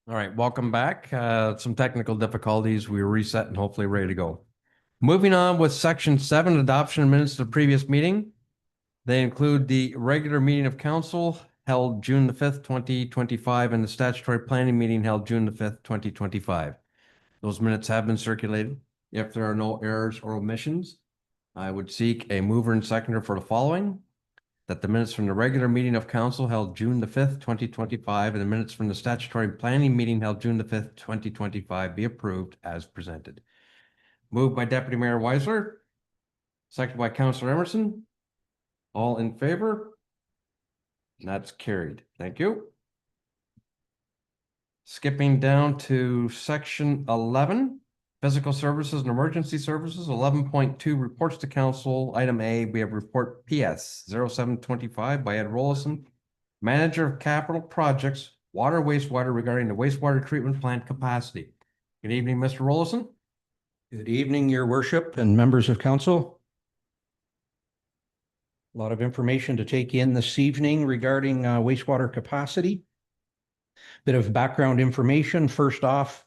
All right, welcome back. Some technical difficulties. We were reset and hopefully ready to go. Moving on with section 7, adoption of minutes of the previous meeting. They include the regular meeting of council held June the 5th, 2025, and the statutory planning meeting held June the 5th, 2025. Those minutes have been circulated. If there are no errors or omissions, I would seek a mover and seconder for the following: that the minutes from the regular meeting of council held June the 5th, 2025, and the minutes from the statutory planning meeting held June the 5th, 2025 be approved as presented. Moved by Deputy Mayor Weisler, seconded by Councilor Emerson. All in favor? That's carried. Thank you. Skipping down to section 11, physical services and emergency services. 11.2, reports to council. Item A, we have report PS 0725 by Ed Rollison, manager of capital projects, water wastewater, regarding the wastewater treatment plant capacity. Good evening, Mr. Rollison. Good evening, Your Worship and members of council. A lot of information to take in this evening regarding wastewater capacity. Bit of background information. First off,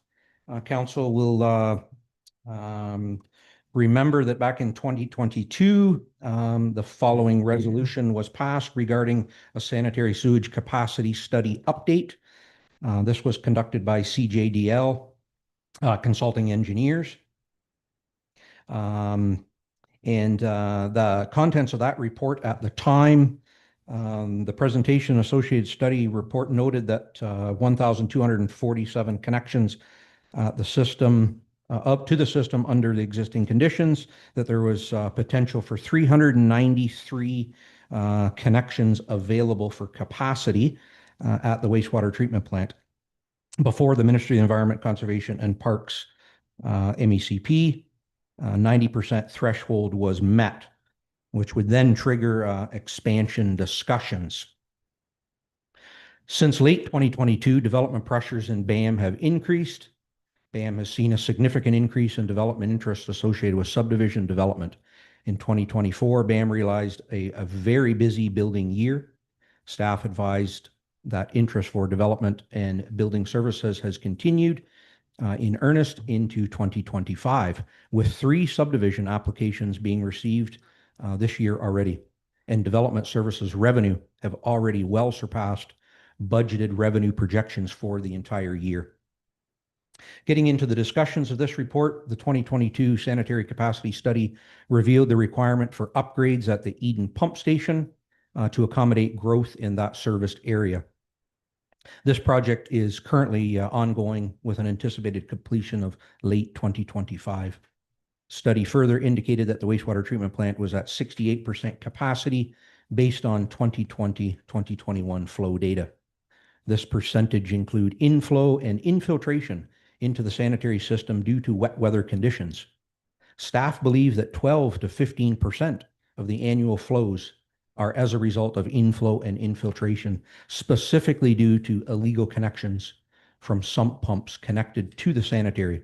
council will remember that back in 2022, the following resolution was passed regarding a sanitary sewage capacity study update. This was conducted by CJDL Consulting Engineers. And the contents of that report at the time, the presentation associated study report noted that 1,247 connections the system up to the system under the existing conditions, that there was potential for 393 connections available for capacity at the wastewater treatment plant before the Ministry of Environment, Conservation and Parks, MECP, 90% threshold was met, which would then trigger expansion discussions. Since late 2022, development pressures in BAM have increased. BAM has seen a significant increase in development interest associated with subdivision development. In 2024, BAM realized a very busy building year. Staff advised that interest for development and building services has continued in earnest into 2025, with 3 subdivision applications being received this year already. And development services revenue have already well surpassed budgeted revenue projections for the entire year. Getting into the discussions of this report, the 2022 sanitary capacity study revealed the requirement for upgrades at the Eden Pump Station to accommodate growth in that serviced area. This project is currently ongoing with an anticipated completion of late 2025. Study further indicated that the wastewater treatment plant was at 68% capacity based on 2020-2021 flow data. This percentage include inflow and infiltration into the sanitary system due to wet weather conditions. Staff believe that 12 to 15% of the annual flows are as a result of inflow and infiltration, specifically due to illegal connections from sump pumps connected to the sanitary.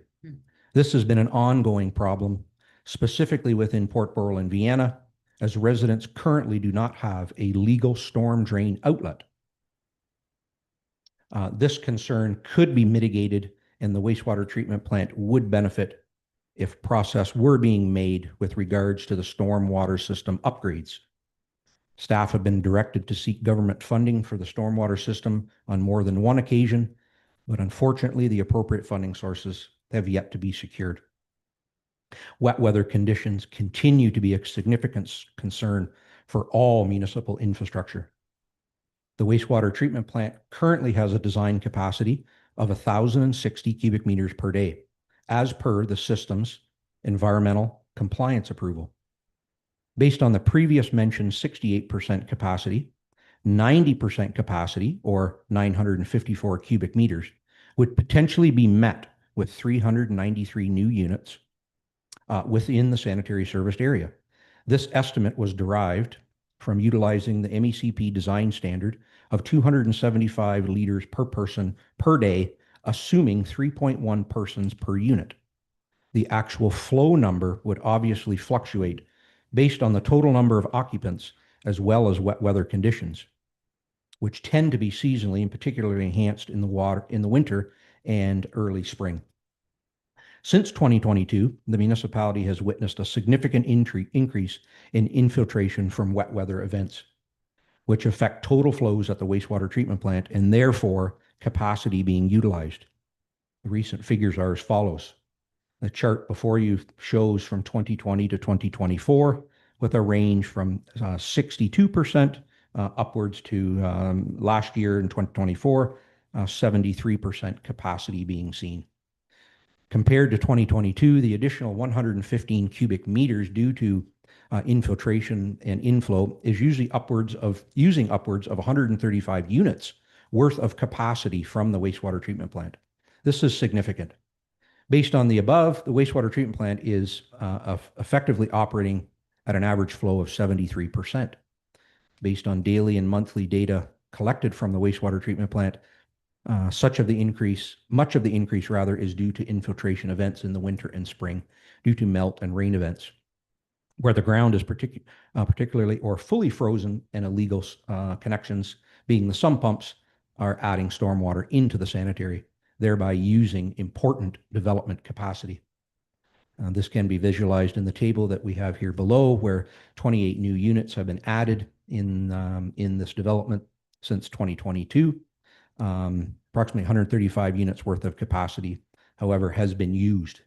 This has been an ongoing problem, specifically within Port Boral and Vienna, as residents currently do not have a legal storm drain outlet. This concern could be mitigated, and the wastewater treatment plant would benefit if progress were being made with regards to the stormwater system upgrades. Staff have been directed to seek government funding for the stormwater system on more than one occasion, but unfortunately the appropriate funding sources have yet to be secured. Wet weather conditions continue to be a significant concern for all municipal infrastructure. The wastewater treatment plant currently has a design capacity of 1,060 cubic meters per day, as per the system's environmental compliance approval. Based on the previous mentioned 68% capacity, 90% capacity, or 954 cubic meters, would potentially be met with 393 new units within the sanitary serviced area. This estimate was derived from utilizing the MECP design standard of 275 liters per person per day, assuming 3.1 persons per unit. The actual flow number would obviously fluctuate based on the total number of occupants as well as wet weather conditions. which tend to be seasonally and particularly enhanced in the winter and early spring. Since 2022, the municipality has witnessed a significant increase in infiltration from wet weather events, which affect total flows at the wastewater treatment plant and therefore capacity being utilized. The recent figures are as follows. The chart before you shows from 2020 to 2024 with a range from 62% upwards to last year in 2024, 73% capacity being seen. Compared to 2022, the additional 115 cubic meters due to infiltration and inflow is using upwards of 135 units worth of capacity from the wastewater treatment plant. This is significant. Based on the above, the wastewater treatment plant is effectively operating at an average flow of 73%. Based on daily and monthly data collected from the wastewater treatment plant, much of the increase is due to infiltration events in the winter and spring due to melt and rain events, where the ground is particularly or fully frozen and illegal connections, being the sump pumps, are adding stormwater into the sanitary, thereby using important development capacity. This can be visualized in the table that we have here below, where 28 new units have been added in this development since 2022. Approximately 135 units worth of capacity, however, has been used.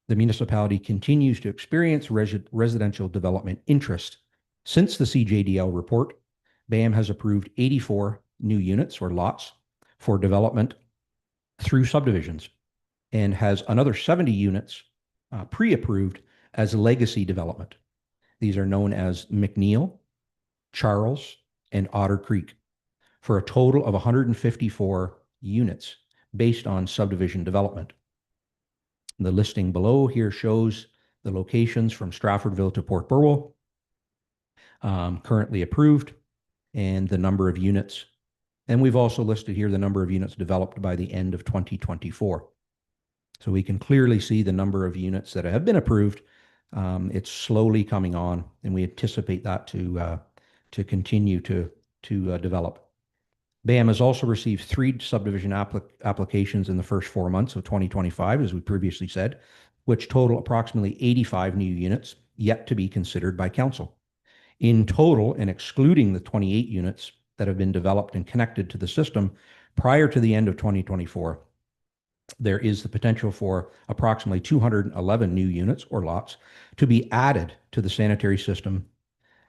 The municipality continues to experience residential development interest. Since the CJDL report, BAM has approved 84 new units or lots for development through subdivisions and has another 70 units pre-approved as legacy development. These are known as McNeil, Charles, and Otter Creek, for a total of 154 units based on subdivision development. The listing below here shows the locations from Straffordville to Port Burwell, currently approved, and the number of units. And we've also listed here the number of units developed by the end of 2024. So we can clearly see the number of units that have been approved. It's slowly coming on, and we anticipate that to continue to develop. BAM has also received 3 subdivision applications in the first 4 months of 2025, as we previously said, which total approximately 85 new units yet to be considered by council. In total, and excluding the 28 units that have been developed and connected to the system prior to the end of 2024, there is the potential for approximately 211 new units or lots to be added to the sanitary system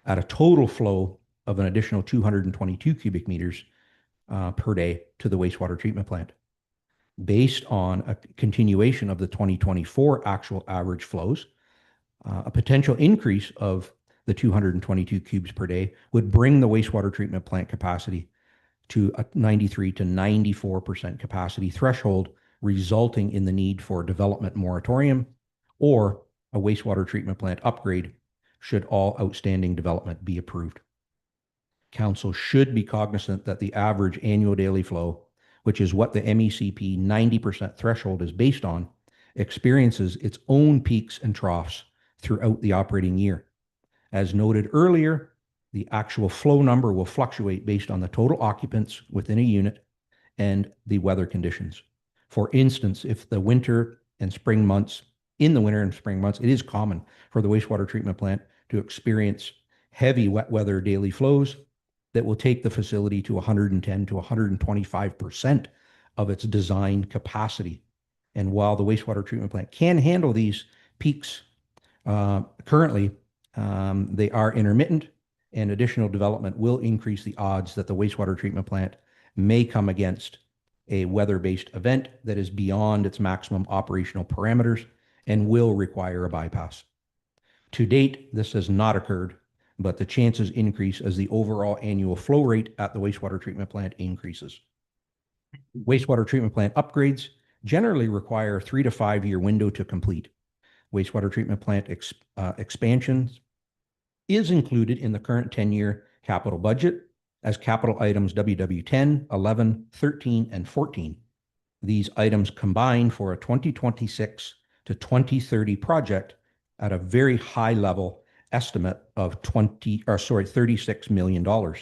at a total flow of an additional 222 cubic meters per day to the wastewater treatment plant. Based on a continuation of the 2024 actual average flows, a potential increase of the 222 cubes per day would bring the wastewater treatment plant capacity to a 93 to 94% capacity threshold, resulting in the need for a development moratorium or a wastewater treatment plant upgrade should all outstanding development be approved. Council should be cognizant that the average annual daily flow, which is what the MECP 90% threshold is based on, experiences its own peaks and troughs throughout the operating year. As noted earlier, the actual flow number will fluctuate based on the total occupants within a unit and the weather conditions. For instance, if the winter and spring months, it is common for the wastewater treatment plant to experience heavy wet weather daily flows that will take the facility to 110 to 125% of its design capacity. And while the wastewater treatment plant can handle these peaks currently, they are intermittent, and additional development will increase the odds that the wastewater treatment plant may come against a weather-based event that is beyond its maximum operational parameters and will require a bypass. To date, this has not occurred, but the chances increase as the overall annual flow rate at the wastewater treatment plant increases. Wastewater treatment plant upgrades generally require a 3 to 5 year window to complete. Wastewater treatment plant expansions is included in the current 10-year capital budget as capital items WW10, 11, 13, and 14. These items combine for a 2026 to 2030 project at a very high level estimate of $36 million,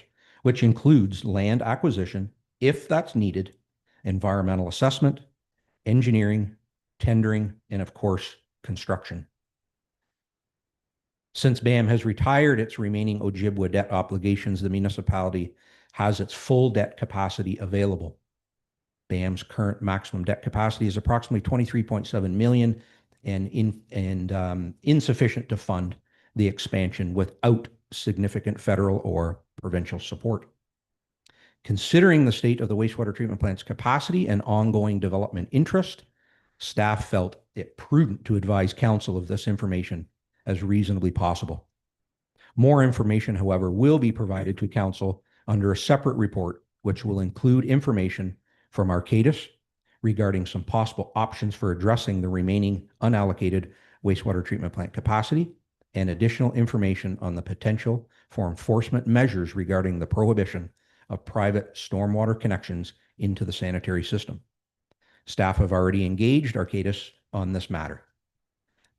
which includes land acquisition, if that's needed, environmental assessment, engineering, tendering, and of course, construction. Since BAM has retired its remaining Ojibwa debt obligations, the municipality has its full debt capacity available. BAM's current maximum debt capacity is approximately 23.7 million and insufficient to fund the expansion without significant federal or provincial support. Considering the state of the wastewater treatment plant's capacity and ongoing development interest, staff felt it prudent to advise council of this information as reasonably possible. More information, however, will be provided to council under a separate report, which will include information from Arcadis regarding some possible options for addressing the remaining unallocated wastewater treatment plant capacity and additional information on the potential for enforcement measures regarding the prohibition of private stormwater connections into the sanitary system. Staff have already engaged Arcadis on this matter.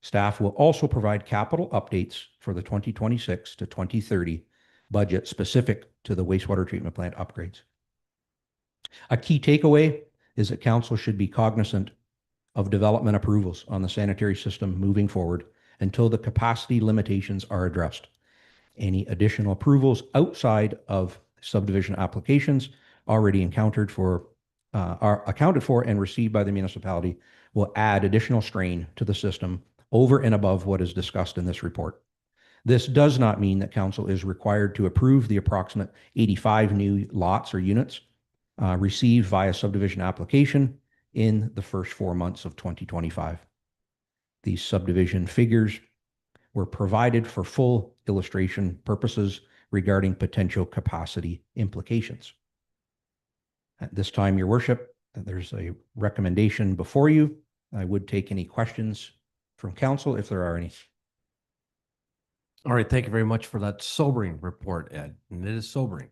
Staff will also provide capital updates for the 2026 to 2030 budget specific to the wastewater treatment plant upgrades. A key takeaway is that council should be cognizant of development approvals on the sanitary system moving forward until the capacity limitations are addressed. Any additional approvals outside of subdivision applications already are accounted for and received by the municipality will add additional strain to the system over and above what is discussed in this report. This does not mean that council is required to approve the approximate 85 new lots or units received via subdivision application in the first 4 months of 2025. These subdivision figures were provided for full illustration purposes regarding potential capacity implications. At this time, Your Worship, there's a recommendation before you. I would take any questions from council if there are any. All right, thank you very much for that sobering report, Ed, and it is sobering.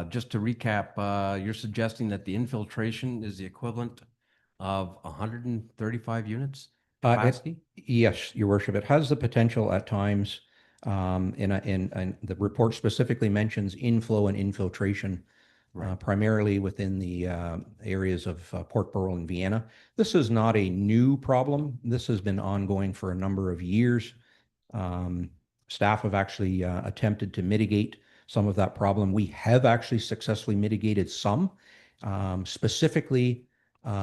Just to recap, you're suggesting that the infiltration is the equivalent of 135 units capacity? Yes, Your Worship. It has the potential at times, and the report specifically mentions inflow and infiltration, Right. primarily within the areas of Portborough and Vienna. This is not a new problem. This has been ongoing for a number of years. Staff have actually attempted to mitigate some of that problem. We have actually successfully mitigated some, specifically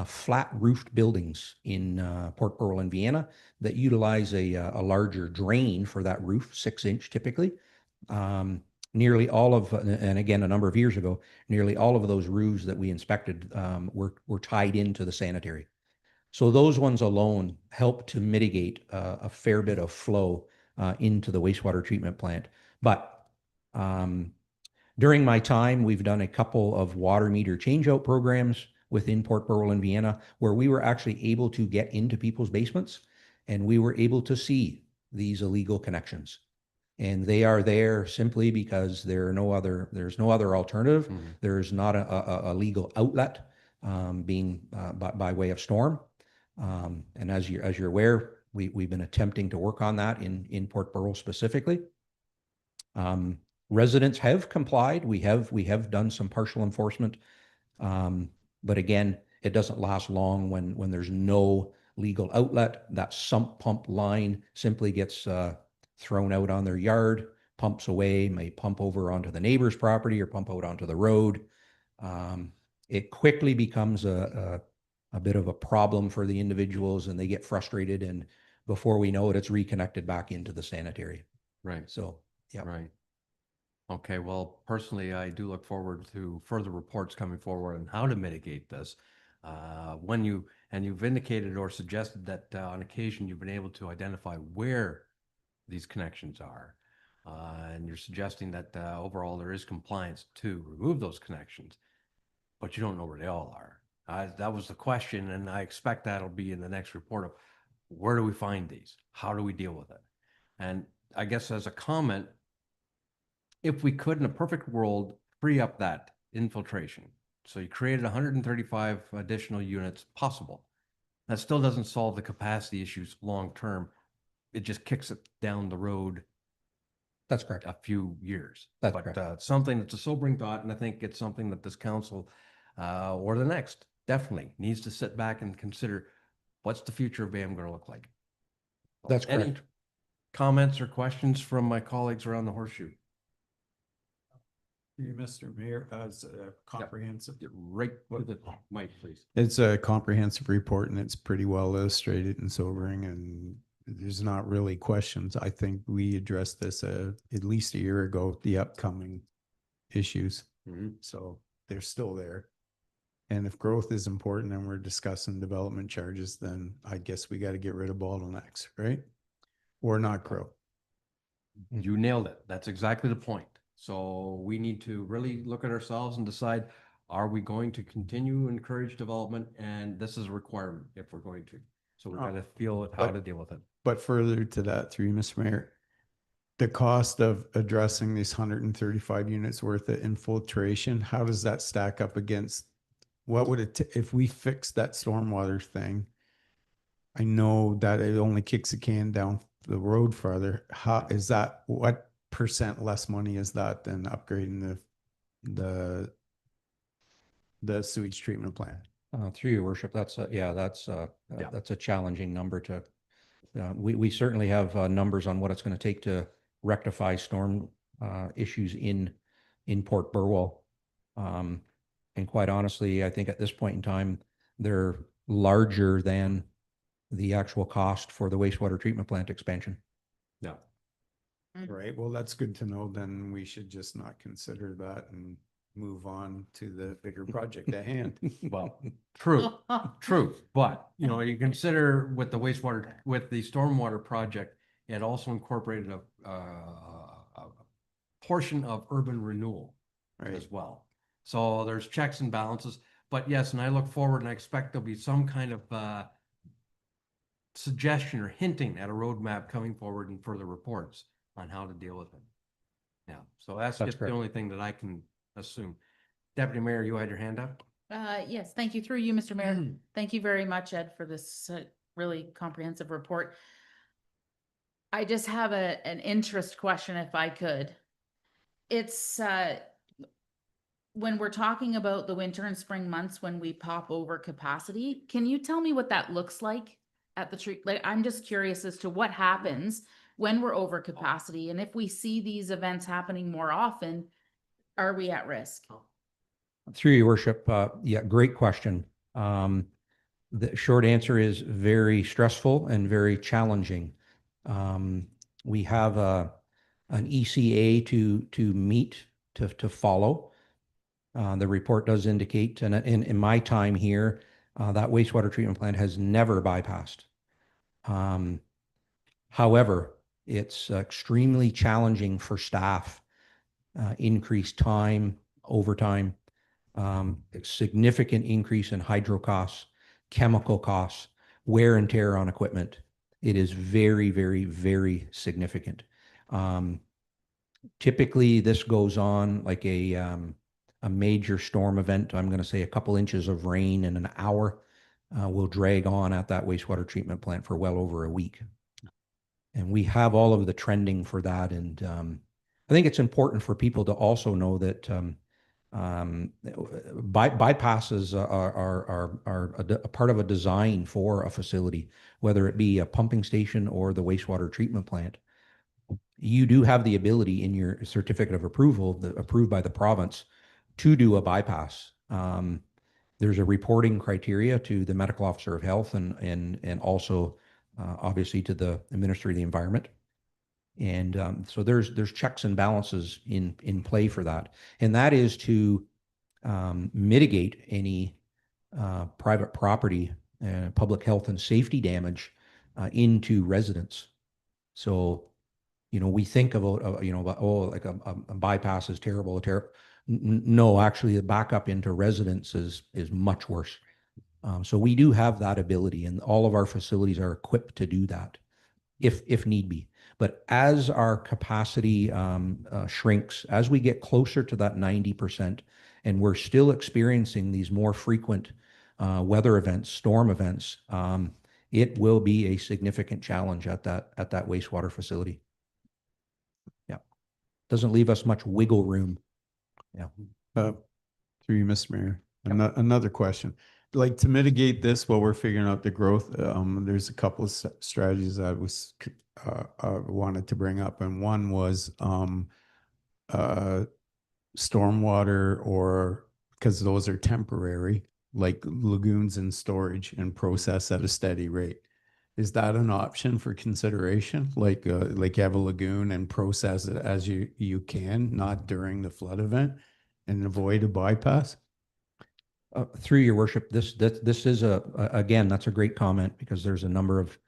flat-roofed buildings in Portborough and Vienna that utilize a larger drain for that roof, 6-inch typically. Nearly all of, and again, a number of years ago, nearly all of those roofs that we inspected were tied into the sanitary. So those ones alone help to mitigate a fair bit of flow into the wastewater treatment plant. But during my time, we've done a couple of water meter changeout programs within Portborough and Vienna where we were actually able to get into people's basements and we were able to see these illegal connections. And they are there simply because there's no other alternative. Mhm. There's not a legal outlet being by way of storm. And as you're aware, we've been attempting to work on that in Portborough specifically. Residents have complied. We have done some partial enforcement, but again, it doesn't last long when there's no legal outlet. That sump pump line simply gets thrown out on their yard, pumps away, may pump over onto the neighbor's property or pump out onto the road. It quickly becomes a bit of a problem for the individuals and they get frustrated, and before we know it, it's reconnected back into the sanitary. Right. So, yeah. Right. Okay, well, personally, I do look forward to further reports coming forward on how to mitigate this. You've indicated or suggested that on occasion you've been able to identify where these connections are. And you're suggesting that overall there is compliance to remove those connections, but you don't know where they all are. That was the question, and I expect that'll be in the next report of where do we find these? How do we deal with it? And I guess as a comment, if we could, in a perfect world, free up that infiltration. So you created 135 additional units possible. That still doesn't solve the capacity issues long term. It just kicks it down the road That's correct. a few years. That's But correct. something that's a sobering thought, and I think it's something that this council or the next definitely needs to sit back and consider, what's the future of BAM going to look like? That's Any correct. comments or questions from my colleagues around the horseshoe? You, Mr. Mayor, as a comprehensive. Get right to the mic, please. It's a comprehensive report and it's pretty well illustrated and sobering, and there's not really questions. I think we addressed this at least a year ago, the upcoming issues. Mhm. So they're still there. And if growth is important and we're discussing development charges, then I guess we got to get rid of bottlenecks, right? Or not grow. You nailed it. That's exactly the point. So we need to really look at ourselves and decide, are we going to continue to encourage development? And this is a requirement if we're going to. So we got to feel how to deal with it. But further to that, through you, Mr. Mayor, the cost of addressing these 135 units worth of infiltration, how does that stack up against what would it, if we fix that stormwater thing? I know that it only kicks a can down the road farther. How is that, what percent less money is that than upgrading the sewage treatment plant? Through your worship, that's that's a challenging number to. We certainly have numbers on what it's going to take to rectify storm issues in Port Burwell. And quite honestly, I think at this point in time, they're larger than the actual cost for the wastewater treatment plant expansion. Yeah. Right, well, that's good to know. Then we should just not consider that and move on to the bigger project at hand. Well, true, true. But, you know, you consider with the wastewater, with the stormwater project, it also incorporated a portion of urban renewal Right, as well. So there's checks and balances. But yes, and I look forward and I expect there'll be some kind of suggestion or hinting at a roadmap coming forward in further reports on how to deal with it. Yeah, so that's just the correct. only thing that I can assume. Deputy Mayor, you had your hand up? Yes, thank you. Through you, Mr. Mayor. Thank you very much, Ed, for this really comprehensive report. I just have an interest question, if I could. It's when we're talking about the winter and spring months when we pop over capacity, can you tell me what that looks like at the tree? Like, I'm just curious as to what happens when we're over capacity, and if we see these events happening more often, are we at risk? Through your worship, yeah, great question. The short answer is very stressful and very challenging. We have an ECA to meet, to follow. The report does indicate, and in my time here, that wastewater treatment plant has never bypassed. However, it's extremely challenging for staff, increased time, overtime, significant increase in hydro costs, chemical costs, wear and tear on equipment. It is very, very, very significant. Typically, this goes on like a major storm event. I'm going to say a couple inches of rain in an hour will drag on at that wastewater treatment plant for well over a week. And we have all of the trending for that. And I think it's important for people to also know that bypasses are a part of a design for a facility, whether it be a pumping station or the wastewater treatment plant. You do have the ability in your certificate of approval, approved by the province, to do a bypass. There's a reporting criteria to the medical officer of health and also obviously to the Ministry of the Environment. And so there's checks and balances in play for that. And that is to mitigate any private property, public health and safety damage into residents. So, you know, we think about, like a bypass is terrible. No, actually the backup into residents is much worse. So we do have that ability, and all of our facilities are equipped to do that if need be. But as our capacity shrinks, as we get closer to that 90%, and we're still experiencing these more frequent weather events, storm events, it will be a significant challenge at that wastewater facility. Yeah. doesn't leave us much wiggle room. Uh, through you, Mr. Mayor. Another question. Like to mitigate this while we're figuring out the growth, there's a couple of strategies I was wanted to bring up, and one was stormwater, or because those are temporary, like lagoons and storage and process at a steady rate. Is that an option for consideration? Like you have a lagoon and process it as you can, not during the flood event, and avoid a bypass? Through your worship, this is again, that's a great comment, because there's a number of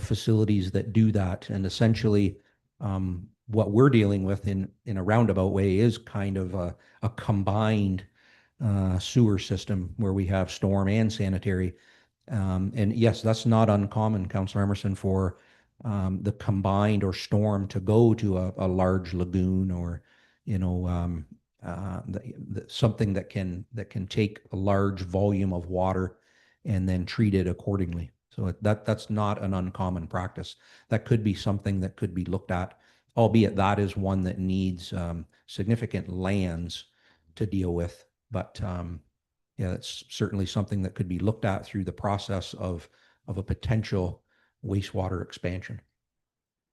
facilities that do that. And essentially, what we're dealing with in a roundabout way is kind of a combined sewer system where we have storm and sanitary. And yes, that's not uncommon, Councillor Emerson, for the combined or storm to go to a large lagoon, or, something that can take a large volume of water and then treat it accordingly. So that's not an uncommon practice. That could be something that could be looked at, albeit that is one that needs significant lands to deal with. But yeah, it's certainly something that could be looked at through the process of a potential wastewater expansion.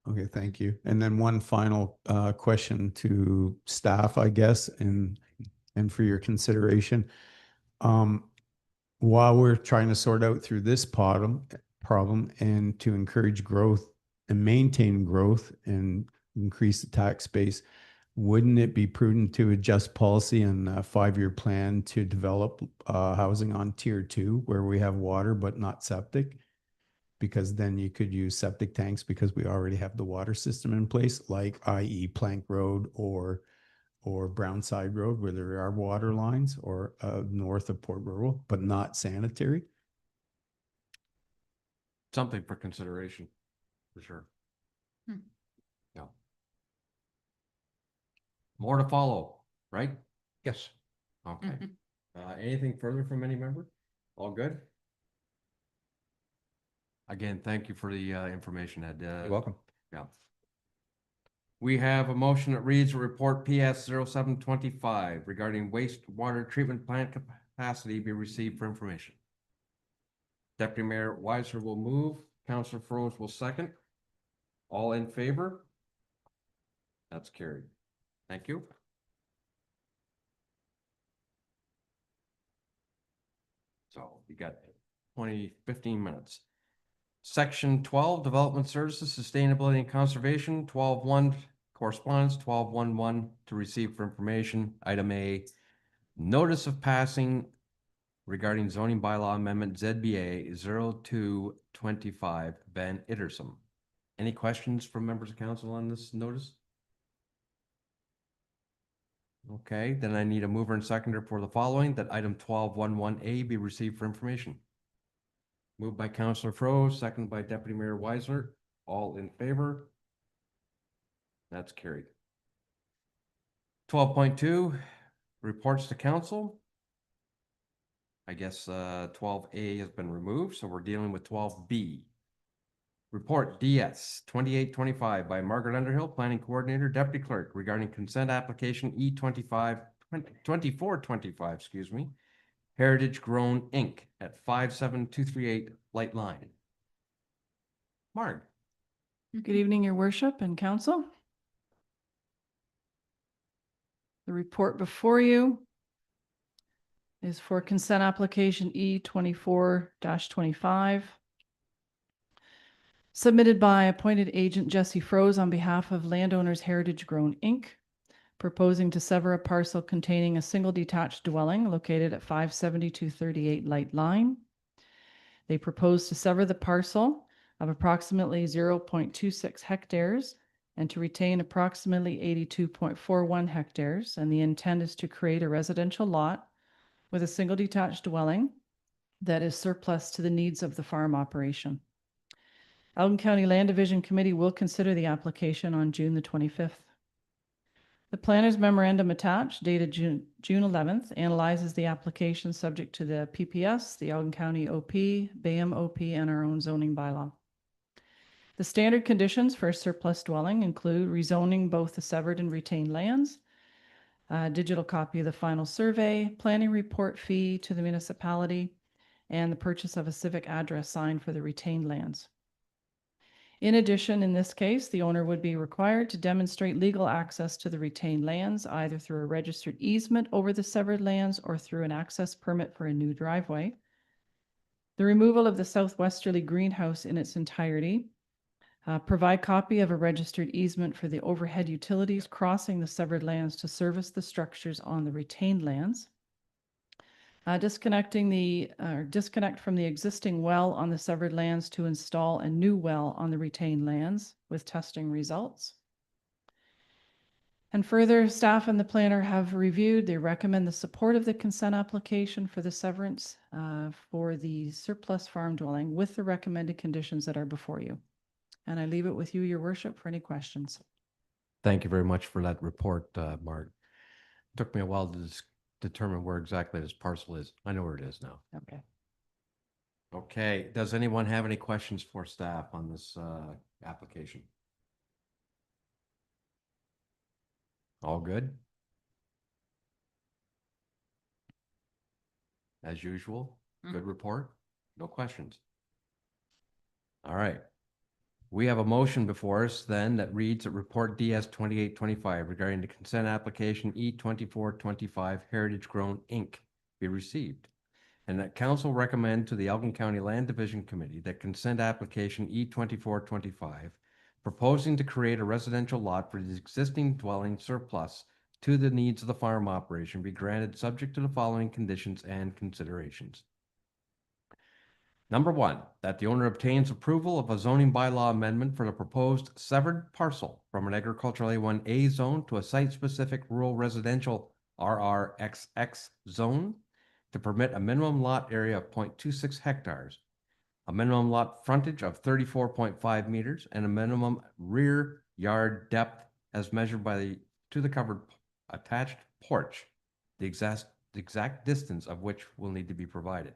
Okay, thank you. And then one final question to staff, I guess, and for your consideration. While we're trying to sort out through this problem and to encourage growth and maintain growth and increase the tax base, wouldn't it be prudent to adjust policy and a 5-year plan to develop housing on tier 2 where we have water but not septic? Because then you could use septic tanks, because we already have the water system in place, like i.e. Plank Road or Brownside Road, where there are water lines, or north of Port Rural, but not sanitary. Something for consideration, for sure. Hmm. Yeah. More to follow, right? Yes. Okay. Mhm. Anything further from any member? All good? Again, thank you for the information, Ed. You're welcome. Yeah. We have a motion that reads a report PS 0725 regarding wastewater treatment plant capacity be received for information. Deputy Mayor Weiser will move. Councillor Froese will second. All in favor? That's carried. Thank you. So you got 15 minutes. Section 12, Development Services, Sustainability and Conservation, 12.1, Correspondence, 12.11, to receive for information. Item A, Notice of Passing regarding zoning bylaw amendment ZBA 0225, Van Ittersum. Any questions from members of council on this notice? Okay, then I need a mover and seconder for the following, that item 12.11A be received for information. Moved by Councillor Froese, seconded by Deputy Mayor Weiser. All in favor? That's carried. 12.2, reports to council. I guess 12A has been removed, so we're dealing with 12B. Report DS 2825 by Margaret Underhill, Planning Coordinator, Deputy Clerk, regarding consent application E2425, excuse me, Heritage Grown Inc. at 57238 Light Line. Marg. Good evening, Your Worship and Council. The report before you is for consent application E24-25, submitted by appointed agent Jesse Froese on behalf of Landowners Heritage Grown Inc., proposing to sever a parcel containing a single detached dwelling located at 57238 Light Line. They propose to sever the parcel of approximately 0.26 hectares and to retain approximately 82.41 hectares. And the intent is to create a residential lot with a single detached dwelling that is surplus to the needs of the farm operation. Elgin County Land Division Committee will consider the application on June the 25th. The planner's memorandum attached, dated June 11th, analyzes the application subject to the PPS, the Elgin County OP, BAM OP, and our own zoning bylaw. The standard conditions for a surplus dwelling include rezoning both the severed and retained lands, a digital copy of the final survey, planning report fee to the municipality, and the purchase of a civic address sign for the retained lands. In addition, in this case, the owner would be required to demonstrate legal access to the retained lands, either through a registered easement over the severed lands or through an access permit for a new driveway. The removal of the southwesterly greenhouse in its entirety. Provide copy of a registered easement for the overhead utilities crossing the severed lands to service the structures on the retained lands. Disconnect from the existing well on the severed lands to install a new well on the retained lands with testing results. And further, staff and the planner have reviewed, they recommend the support of the consent application for the severance for the surplus farm dwelling with the recommended conditions that are before you. And I leave it with you, your worship, for any questions. Thank you very much for that report, Mark. Took me a while to determine where exactly this parcel is. I know where it is now. Okay. Okay, does anyone have any questions for staff on this application? All good? As usual, good report, no questions. All right. We have a motion before us then that reads that Report DS 2825 regarding the consent application E2425 Heritage Grown Inc. be received, and that council recommend to the Elgin County Land Division Committee that consent application E2425 proposing to create a residential lot for the existing dwelling surplus to the needs of the farm operation be granted subject to the following conditions and considerations. Number one, that the owner obtains approval of a zoning bylaw amendment for the proposed severed parcel from an agricultural A1A zone to a site-specific rural residential RRXX zone to permit a minimum lot area of 0.26 hectares, a minimum lot frontage of 34.5 meters, and a minimum rear yard depth as measured by to the covered attached porch, the exact distance of which will need to be provided.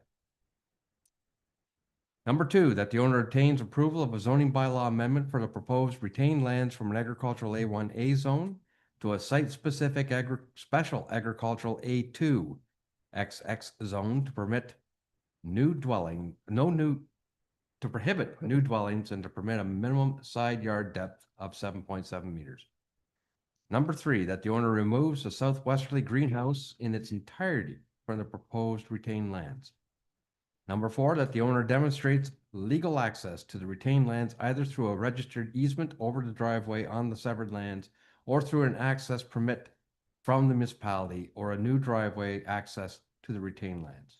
Number two, that the owner obtains approval of a zoning bylaw amendment for the proposed retained lands from an agricultural A1A zone to a site-specific special agricultural A2 XX zone to prohibit new dwellings and to permit a minimum side yard depth of 7.7 meters. Number three, that the owner removes the southwesterly greenhouse in its entirety from the proposed retained lands. Number four, that the owner demonstrates legal access to the retained lands either through a registered easement over the driveway on the severed lands or through an access permit from the municipality or a new driveway access to the retained lands.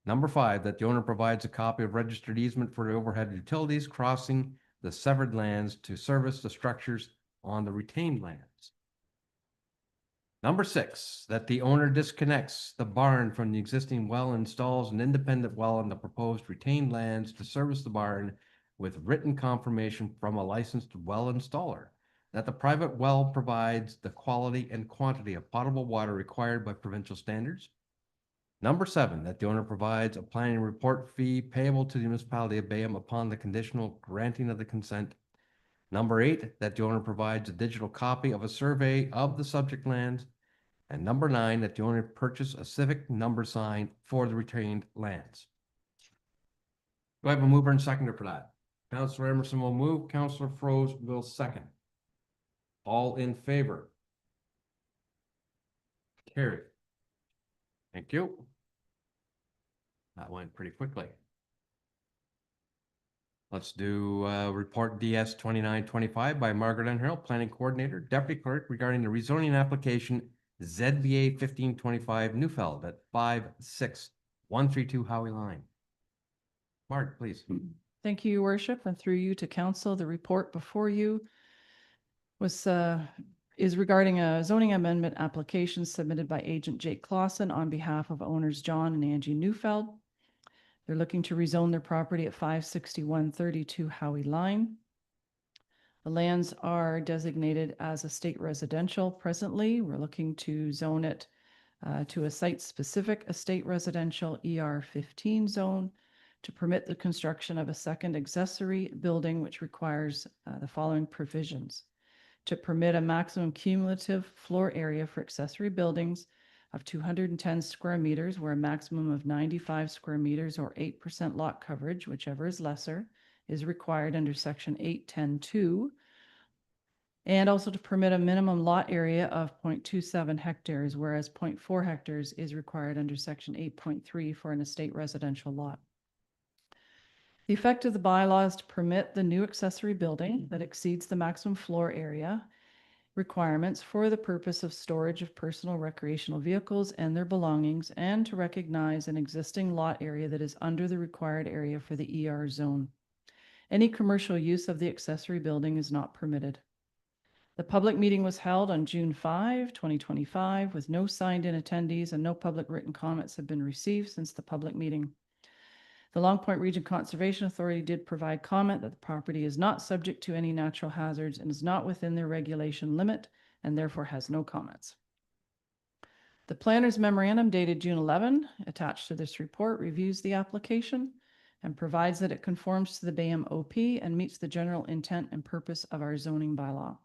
Number five, that the owner provides a copy of registered easement for the overhead utilities crossing the severed lands to service the structures on the retained lands. Number six, that the owner disconnects the barn from the existing well and installs an independent well on the proposed retained lands to service the barn with written confirmation from a licensed well installer that the private well provides the quality and quantity of potable water required by provincial standards. Number seven, that the owner provides a planning report fee payable to the municipality of Bayham upon the conditional granting of the consent. Number eight, that the owner provides a digital copy of a survey of the subject lands. And number nine, that the owner purchase a civic number sign for the retained lands. Do I have a mover and seconder for that? Councillor Emerson will move, Councillor Froese will second. All in favor? Carried. Thank you. That went pretty quickly. Let's do report DS 2925 by Margaret Unherl, Planning Coordinator, Deputy Clerk, regarding the rezoning application ZBA 1525 Neufeld at 56132 Howie Line. Mark, please. Thank you, your worship, and through you to council. The report before you is regarding a zoning amendment application submitted by agent Jake Clausen on behalf of owners John and Angie Neufeld. They're looking to rezone their property at 56132 Howie Line. The lands are designated as estate residential presently. We're looking to zone it to a site-specific estate residential ER 15 zone to permit the construction of a second accessory building which requires the following provisions. To permit a maximum cumulative floor area for accessory buildings of 210 square meters, where a maximum of 95 square meters or 8% lot coverage, whichever is lesser, is required under section 810-2. And also to permit a minimum lot area of 0.27 hectares, whereas 0.4 hectares is required under section 8.3 for an estate residential lot. The effect of the bylaw is to permit the new accessory building that exceeds the maximum floor area requirements for the purpose of storage of personal recreational vehicles and their belongings, and to recognize an existing lot area that is under the required area for the ER zone. Any commercial use of the accessory building is not permitted. The public meeting was held on June 5, 2025, with no signed-in attendees, and no public written comments have been received since the public meeting. The Long Point Region Conservation Authority did provide comment that the property is not subject to any natural hazards and is not within their regulation limit, and therefore has no comments. The planner's memorandum dated June 11, attached to this report, reviews the application and provides that it conforms to the BAM OP and meets the general intent and purpose of our zoning bylaw.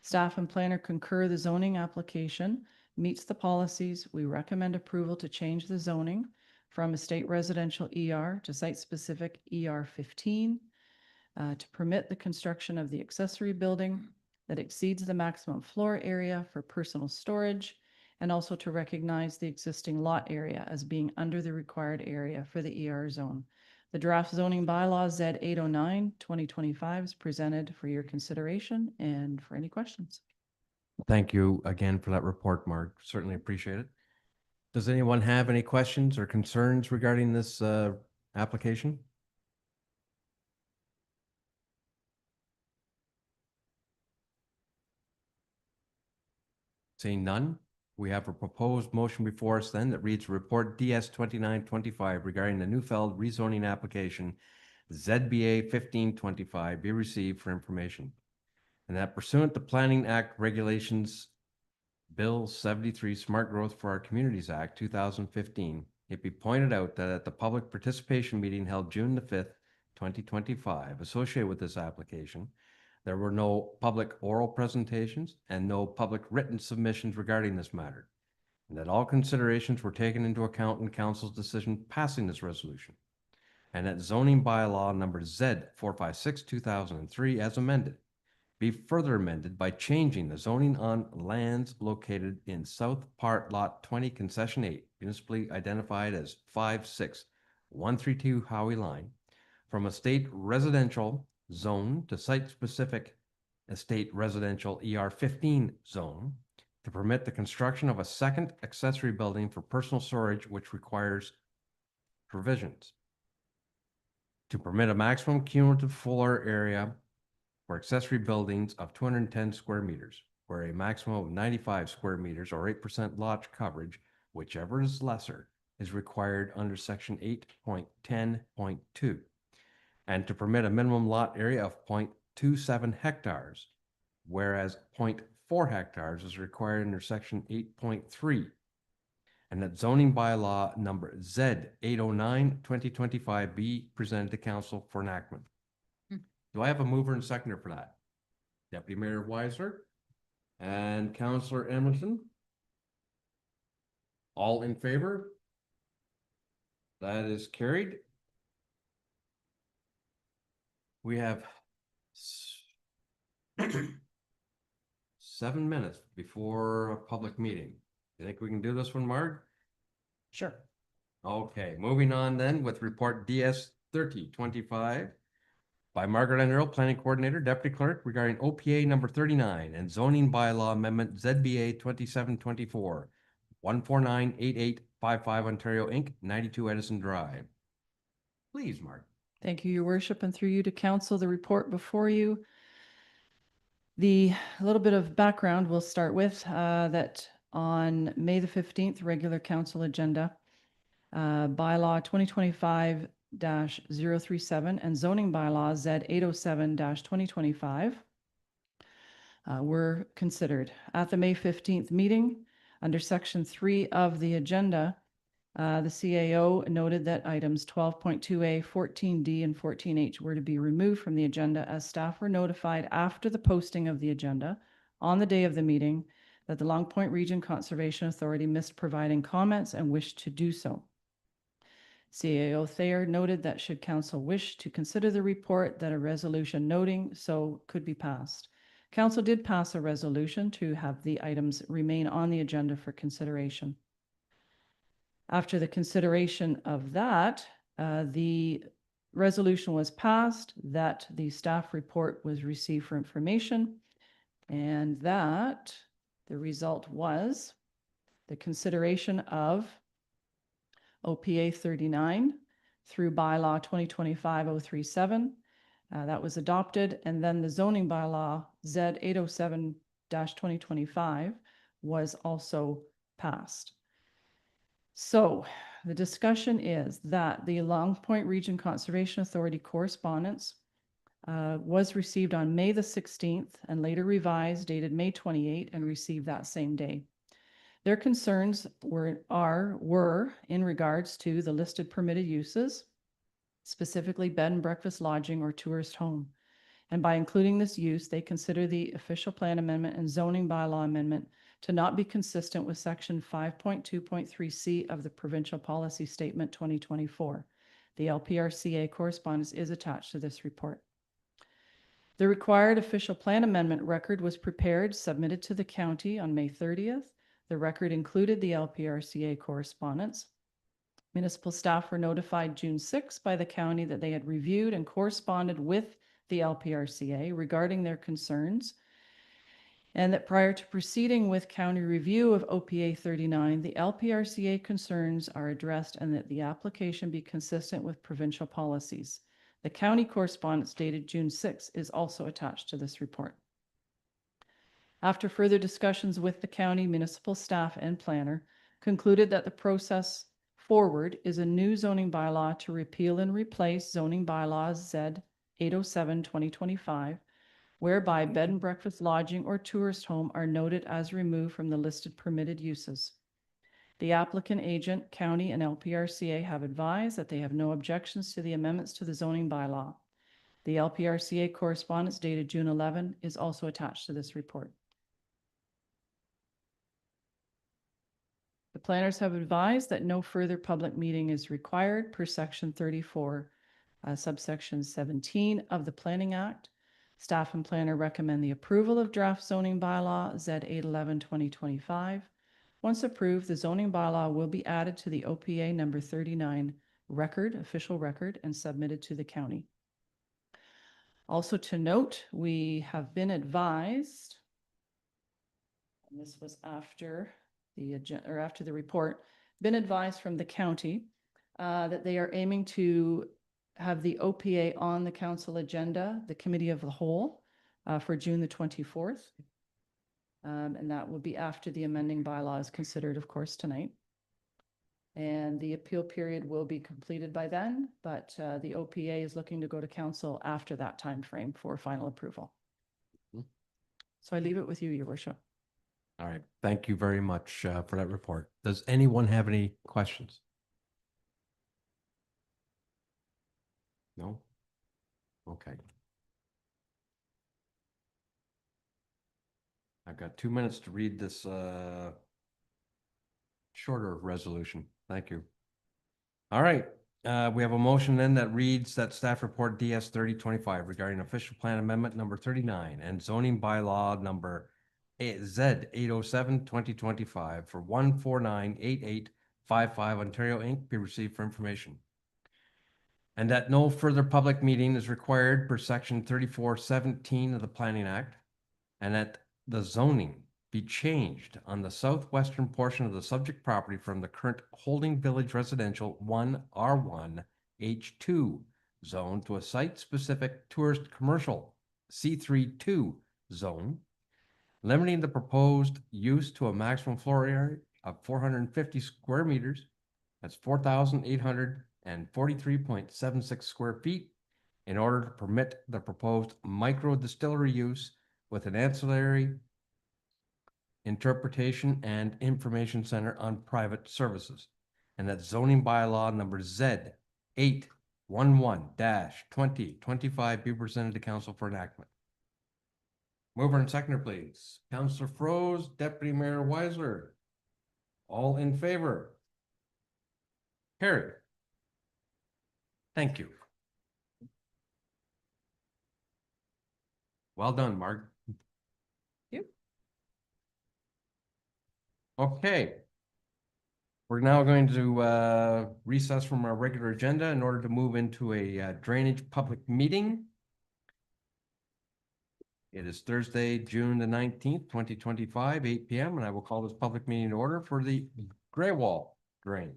Staff and planner concur the zoning application meets the policies. We recommend approval to change the zoning from estate residential ER to site-specific ER 15, to permit the construction of the accessory building that exceeds the maximum floor area for personal storage, and also to recognize the existing lot area as being under the required area for the ER zone. The draft zoning bylaw Z 809/2025 is presented for your consideration and for any questions. Thank you again for that report, Mark. Certainly appreciate it. Does anyone have any questions or concerns regarding this application? Seeing none, we have a proposed motion before us then that reads Report DS 2925 regarding the Neufeld rezoning application ZBA 1525 be received for information. And that pursuant to Planning Act Regulations Bill 73 Smart Growth for Our Communities Act 2015, it be pointed out that at the public participation meeting held June the 5th, 2025, associated with this application, there were no public oral presentations and no public written submissions regarding this matter, and that all considerations were taken into account in council's decision passing this resolution, and that zoning bylaw number Z 456/2003 as amended be further amended by changing the zoning on lands located in South Part Lot 20 Concession 8, municipally identified as 56132 Howie Line, from estate residential zone to site-specific estate residential ER 15 zone to permit the construction of a second accessory building for personal storage, which requires provisions. To permit a maximum cumulative floor area for accessory buildings of 210 square meters, where a maximum of 95 square meters or 8% lot coverage, whichever is lesser, is required under section 8.10.2, and to permit a minimum lot area of 0.27 hectares, whereas 0.4 hectares is required under section 8.3, and that zoning bylaw number Z 809/2025 be presented to council for enactment. Do I have a mover and seconder for that? Deputy Mayor Weiser and Councillor Emerson? All in favor? That is carried. We have 7 minutes before a public meeting. You think we can do this one, Marg? Sure. Okay, moving on then with report DS 3025 by Margaret N. Earl, Planning Coordinator, Deputy Clerk, regarding OPA number 39 and zoning bylaw amendment ZBA 2724, 1498855 Ontario Inc., 92 Edison Drive. Please, Mark. Thank you, Your Worship, and through you to council, the report before you. A little bit of background we'll start with that on May the 15th, regular council agenda, bylaw 2025-037 and zoning bylaw Z 807-2025 were considered. At the May 15th meeting, under section 3 of the agenda, The CAO noted that items 12.2A, 14D, and 14H were to be removed from the agenda as staff were notified after the posting of the agenda on the day of the meeting that the Long Point Region Conservation Authority missed providing comments and wished to do so. CAO Thayer noted that should council wish to consider the report, that a resolution noting so could be passed. Council did pass a resolution to have the items remain on the agenda for consideration. After the consideration of that, the resolution was passed, that the staff report was received for information, and that the result was the consideration of OPA 39 through bylaw 2025-037. That was adopted, and then the zoning bylaw Z 807-2025 was also passed. So the discussion is that the Long Point Region Conservation Authority correspondence was received on May the 16th and later revised, dated May 28 and received that same day. Their concerns were in regards to the listed permitted uses, specifically bed and breakfast lodging or tourist home. And by including this use, they consider the official plan amendment and zoning bylaw amendment to not be consistent with section 5.2.3C of the Provincial Policy Statement 2024. The LPRCA correspondence is attached to this report. The required official plan amendment record was prepared, submitted to the county on May 30th. The record included the LPRCA correspondence. Municipal staff were notified June 6th by the county that they had reviewed and corresponded with the LPRCA regarding their concerns, and that prior to proceeding with county review of OPA 39, the LPRCA concerns are addressed and that the application be consistent with provincial policies. The county correspondence dated June 6 is also attached to this report. After further discussions with the county, municipal staff and planner concluded that the process forward is a new zoning bylaw to repeal and replace zoning bylaws Z 807-2025, whereby bed and breakfast lodging or tourist home are noted as removed from the listed permitted uses. The applicant agent, county, and LPRCA have advised that they have no objections to the amendments to the zoning bylaw. The LPRCA correspondence dated June 11 is also attached to this report. The planners have advised that no further public meeting is required per section 34, subsection 17 of the Planning Act. Staff and planner recommend the approval of draft zoning bylaw Z 811-2025. Once approved, the zoning bylaw will be added to the OPA number 39 record, official record, and submitted to the county. Also to note, we have been advised, and this was after the agenda or after the report, been advised from the county that they are aiming to have the OPA on the council agenda, the committee of the whole, for June the 24th. And that will be after the amending bylaw is considered, of course, tonight. And the appeal period will be completed by then, but the OPA is looking to go to council after that time frame for final approval. So I leave it with you, Your Worship. All right. Thank you very much for that report. Does anyone have any questions? No? Okay. I've got 2 minutes to read this shorter resolution. Thank you. All right. We have a motion then that reads that staff report DS 3025 regarding official plan amendment number 39 and zoning bylaw number Z 807-2025 for 1498855 Ontario Inc. be received for information. And that no further public meeting is required per section 3417 of the Planning Act, and that the zoning be changed on the southwestern portion of the subject property from the current Holding Village Residential 1R1 H2 zone to a site-specific tourist commercial C32 zone, limiting the proposed use to a maximum floor area of 450 square meters. That's 4,843.76 square feet in order to permit the proposed micro distillery use with an ancillary interpretation and information center on private services. and that zoning bylaw number Z 811-2025 be presented to council for enactment. Mover and seconder, please. Councillor Froze, Deputy Mayor Weisler. All in favor? Carried. Thank you. Well done, Mark. Yep. Okay. We're now going to recess from our regular agenda in order to move into a drainage public meeting. It is Thursday, June the 19th, 2025, 8 p.m., and I will call this public meeting to order for the Grey Wall drain.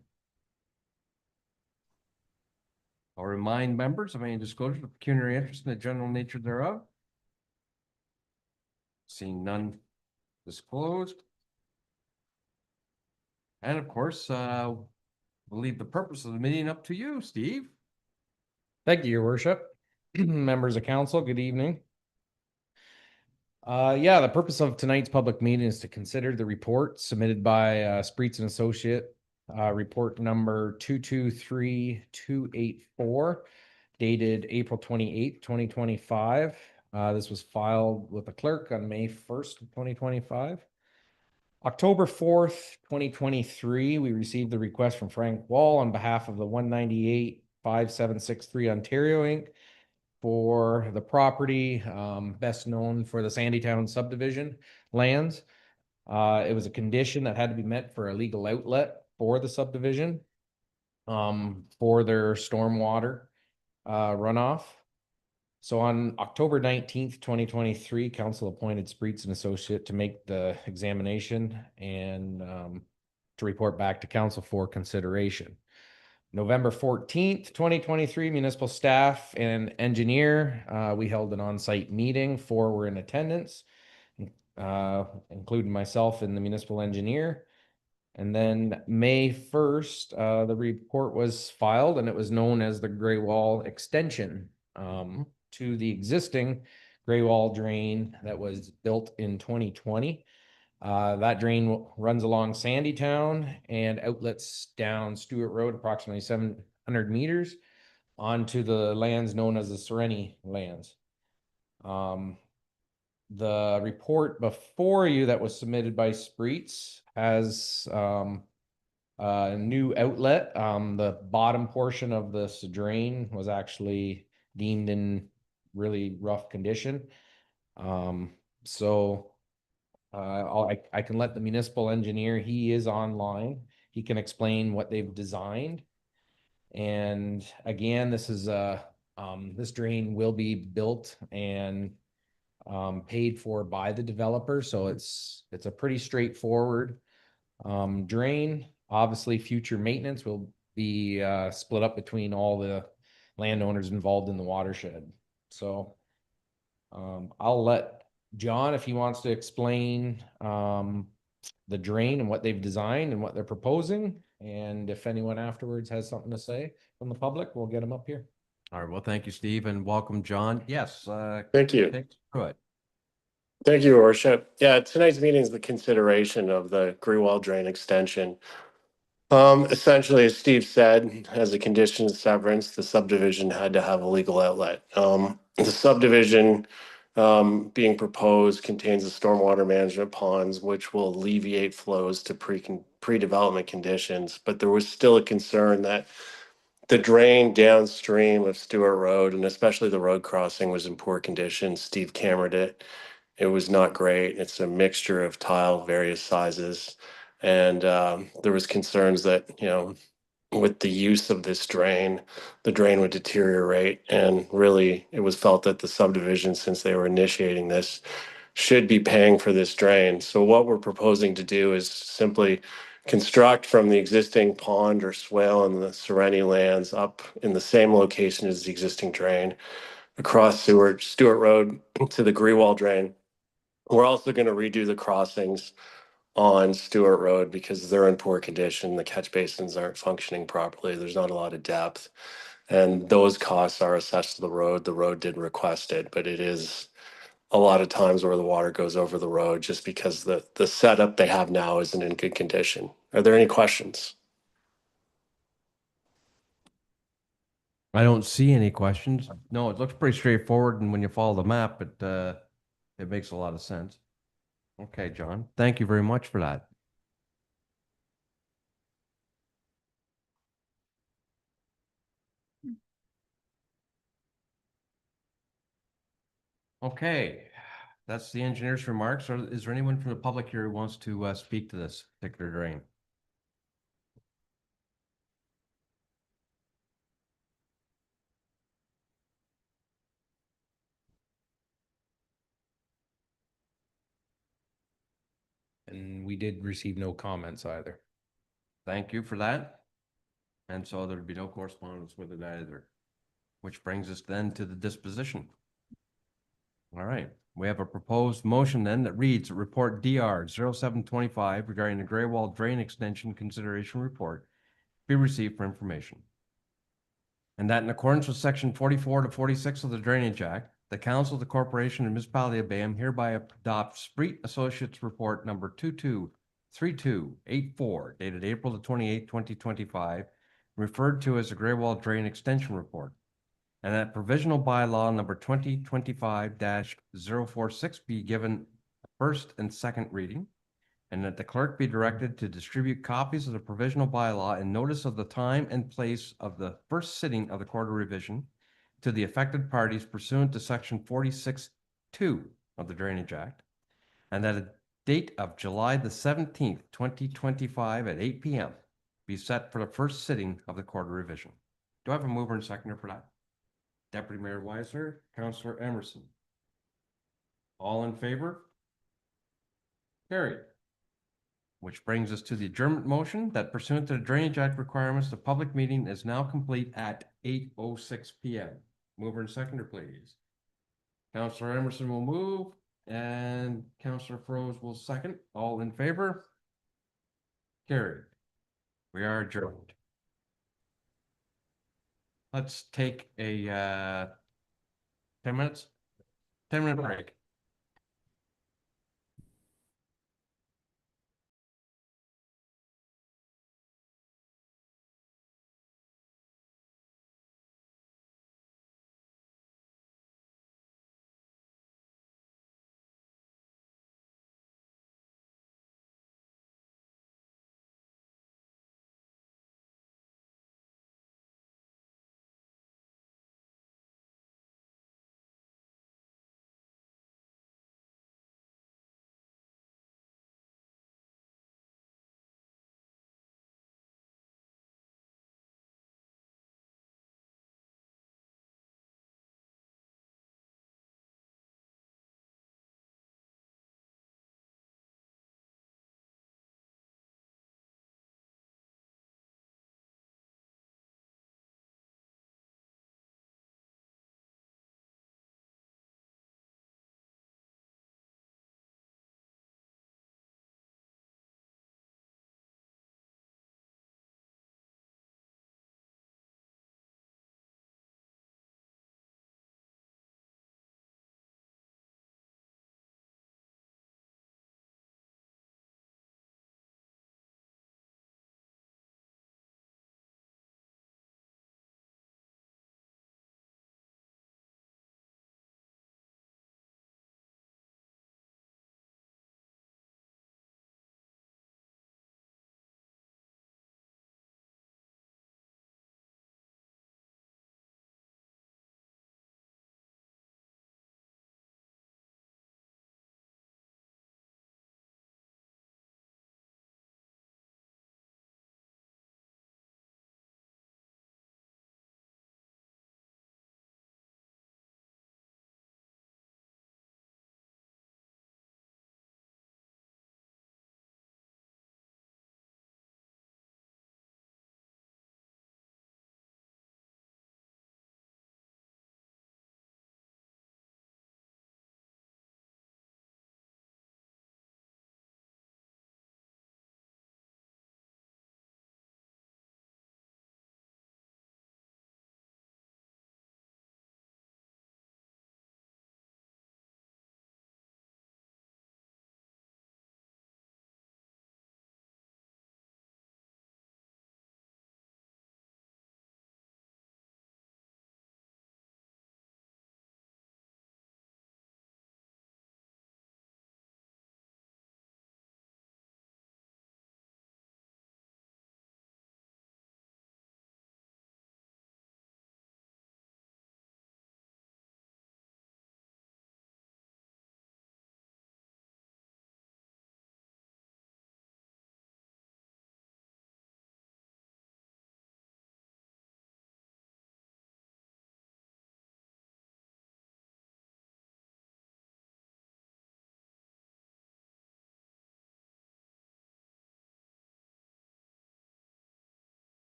I'll remind members of any disclosure of pecuniary interest in the general nature thereof. Seeing none disclosed. And of course, we'll leave the purpose of the meeting up to you, Steve. Thank you, Your Worship. Members of council, good evening. Yeah, the purpose of tonight's public meeting is to consider the report submitted by Spreets and Associate, report number 223284, dated April 28th, 2025. This was filed with the clerk on May 1st, 2025. October 4th, 2023, we received the request from Frank Wall on behalf of the 1985763 Ontario Inc. for the property, best known for the Sandytown subdivision lands. It was a condition that had to be met for a legal outlet for the subdivision, for their stormwater runoff. So on October 19th, 2023, council appointed Spreets and Associate to make the examination and to report back to council for consideration. November 14th, 2023, municipal staff and engineer, we held an on-site meeting. 4 were in attendance, including myself and the municipal engineer. And then May 1st, the report was filed and it was known as the Grey Wall extension to the existing Grey Wall drain that was built in 2020. That drain runs along Sandytown and outlets down Stewart Road approximately 700 meters onto the lands known as the Serenity lands. The report before you that was submitted by Spreets has a new outlet. The bottom portion of this drain was actually deemed in really rough condition. So I can let the municipal engineer, he is online. He can explain what they've designed. And again, this is this drain will be built and paid for by the developer. So it's a pretty straightforward drain. Obviously, future maintenance will be split up between all the landowners involved in the watershed. So I'll let John, if he wants to explain the drain and what they've designed and what they're proposing. And if anyone afterwards has something to say from the public, we'll get them up here. All right. Well, thank you, Steve, and welcome, John. Yes. Thank you. Good. Thank you, Your Worship. Yeah, tonight's meeting is the consideration of the Grey Wall drain extension. Essentially, as Steve said, as a condition of severance, the subdivision had to have a legal outlet. The subdivision being proposed contains the stormwater management ponds, which will alleviate flows to pre-development conditions. But there was still a concern that the drain downstream of Stewart Road, and especially the road crossing, was in poor condition. Steve cambered it. It was not great. It's a mixture of tile, various sizes. And there was concerns that, with the use of this drain, the drain would deteriorate. And really, it was felt that the subdivision, since they were initiating this, should be paying for this drain. So what we're proposing to do is simply construct from the existing pond or swale in the Serenity lands up in the same location as the existing drain across Stewart Road to the Grey Wall drain. We're also going to redo the crossings on Stewart Road because they're in poor condition. The catch basins aren't functioning properly. There's not a lot of depth. And those costs are assessed to the road. The road did request it, but it is a lot of times where the water goes over the road just because the setup they have now isn't in good condition. Are there any questions? I don't see any questions. No, it looks pretty straightforward, and when you follow the map, it makes a lot of sense. Okay, John, thank you very much for that. Okay, that's the engineer's remarks. Or is there anyone from the public here who wants to speak to this particular drain? And we did receive no comments either. Thank you for that. And so there'd be no correspondence with it either. Which brings us then to the disposition. All right, we have a proposed motion then that reads report DR 0725 regarding the Gray Wall Drain Extension Consideration Report be received for information. And that in accordance with section 44 to 46 of the Drainage Act, the Council of the Corporation and Municipality of Bayham hereby adopts Spreet Associates Report number 223284 dated April the 28th, 2025, referred to as the Gray Wall Drain Extension Report. And that provisional bylaw number 2025-046 be given first and second reading. And that the clerk be directed to distribute copies of the provisional bylaw and notice of the time and place of the first sitting of the Court of Revision to the affected parties pursuant to section 46(2) of the Drainage Act. And that a date of July the 17th, 2025 at 8 p.m. be set for the first sitting of the Court of Revision. Do I have a mover and seconder for that? Deputy Mayor Weiser, Councillor Emerson. All in favor? Carried. Which brings us to the adjournment motion that pursuant to the Drainage Act requirements, the public meeting is now complete at 8:06 p.m. Mover and seconder, please. Councillor Emerson will move and Councillor Froese will second. All in favor? Carried. We are adjourned. Let's take a 10 minutes? 10-minute break.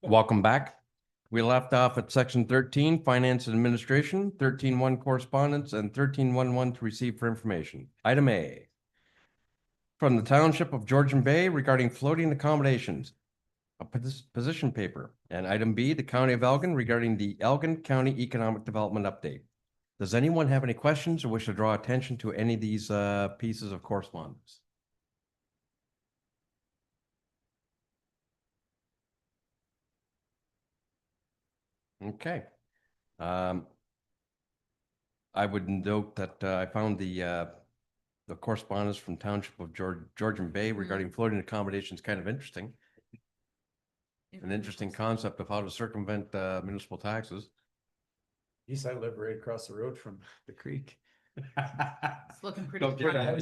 Welcome back. We left off at section 13, finance and administration, 13.1 correspondence, and 13.11 to receive for information. Item A. From the Township of Georgian Bay regarding floating accommodations, a position paper. And item B, the County of Elgin regarding the Elgin County Economic Development Update. Does anyone have any questions or wish to draw attention to any of these pieces of correspondence? Okay. I would note that I found the correspondence from Township of Georgian Bay regarding floating accommodations kind of interesting. An interesting concept of how to circumvent municipal taxes. East, I live right across the road from the creek. It's looking pretty. Don't get dry.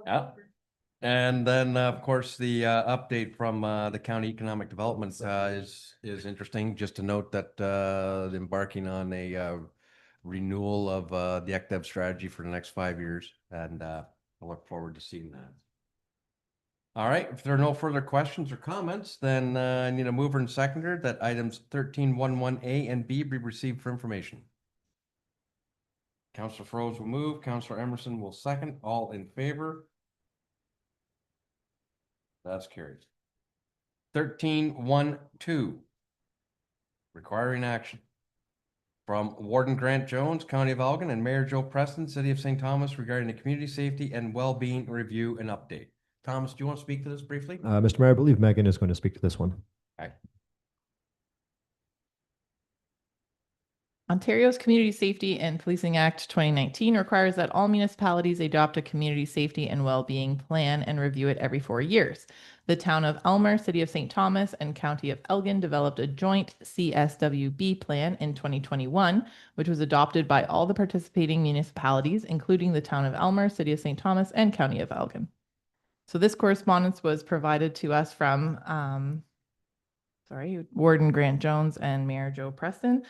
Yeah. And then, of course, the update from the county economic development is interesting. Just to note that embarking on a renewal of the ECDEV strategy for the next 5 years, and I look forward to seeing that. All right, if there are no further questions or comments, then I need a mover and seconder that items 13.11A and B be received for information. Councillor Froese will move, Councillor Emerson will second, all in favor. That's carried. 13.12. Requiring action. From Warden Grant Jones, County of Elgin, and Mayor Joe Preston, City of St. Thomas, regarding the community safety and well-being review and update. Thomas, do you want to speak to this briefly? Mr. Mayor, I believe Megan is going to speak to this one. Ontario's Community Safety and Policing Act 2019 requires that all municipalities adopt a community safety and well-being plan and review it every 4 years. The town of Elmer, City of St. Thomas, and County of Elgin developed a joint CSWB plan in 2021, which was adopted by all the participating municipalities, including the town of Elmer, City of St. Thomas, and County of Elgin. So this correspondence was provided to us from Warden Grant Jones and Mayor Joe Preston,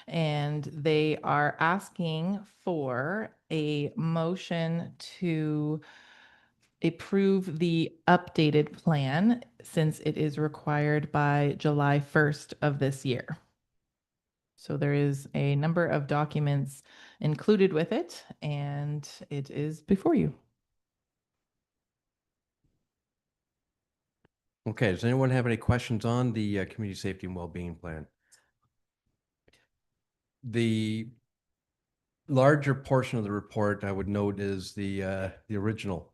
and they are asking for a motion to approve the updated plan since it is required by July 1st of this year. So there is a number of documents included with it, and it is before you. Okay, does anyone have any questions on the community safety and well-being plan? The larger portion of the report I would note is the original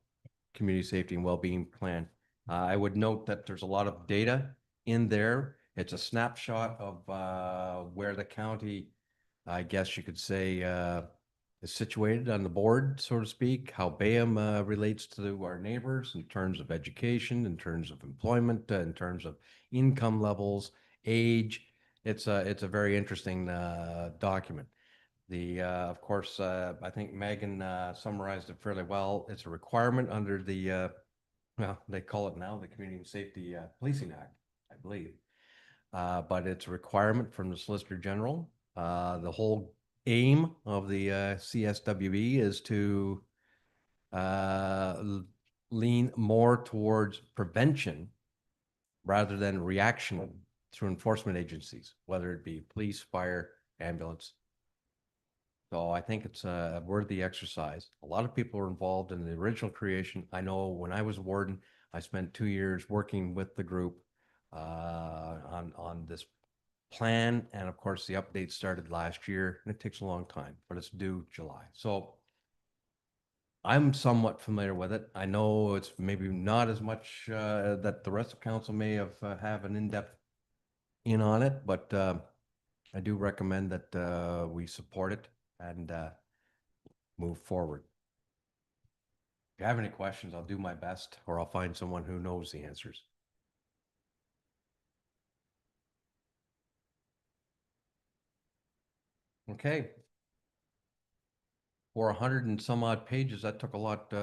community safety and well-being plan. I would note that there's a lot of data in there. It's a snapshot of where the county, I guess you could say, is situated on the board, so to speak, how Bayham relates to our neighbors in terms of education, in terms of employment, in terms of income levels, age. It's a very interesting document. Of course, I think Megan summarized it fairly well. It's a requirement under the, well, they call it now the Community Safety Policing Act, I believe. But it's a requirement from the Solicitor General. The whole aim of the CSWB is to lean more towards prevention rather than reaction through enforcement agencies, whether it be police, fire, ambulance. So I think it's a worthy exercise. A lot of people are involved in the original creation. I know when I was warden, I spent 2 years working with the group on this plan, and of course the update started last year, and it takes a long time, but it's due July. So I'm somewhat familiar with it. I know it's maybe not as much that the rest of council may have an in-depth in on it, but I do recommend that we support it and move forward. If you have any questions, I'll do my best, or I'll find someone who knows the answers. Okay. For 100 and some odd pages, that took a lot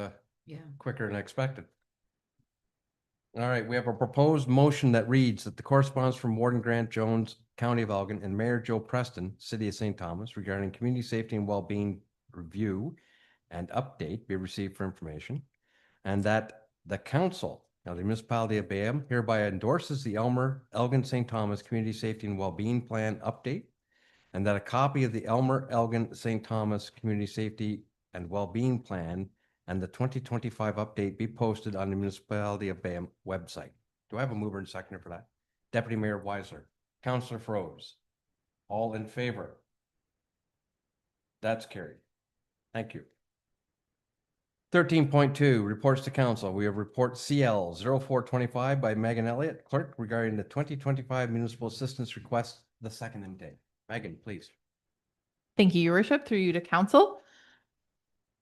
Yeah. quicker than expected. All right, we have a proposed motion that reads that the correspondence from Warden Grant Jones, County of Elgin, and Mayor Joe Preston, City of St. Thomas, regarding community safety and well-being review and update be received for information, and that the council of the municipality of Bayham hereby endorses the Elgin St. Thomas Community Safety and Wellbeing Plan update, and that a copy of the Elgin St. Thomas Community Safety and Wellbeing Plan and the 2025 update be posted on the municipality of Bayham website. Do I have a mover and seconder for that? Deputy Mayor Weiser, Councillor Froese, all in favor? That's carried. Thank you. 13.2, reports to council. We have report CL 0425 by Megan Elliott, clerk, regarding the 2025 municipal assistance request, the second intake. Megan, please. Thank you, Your Worship. Through you to council.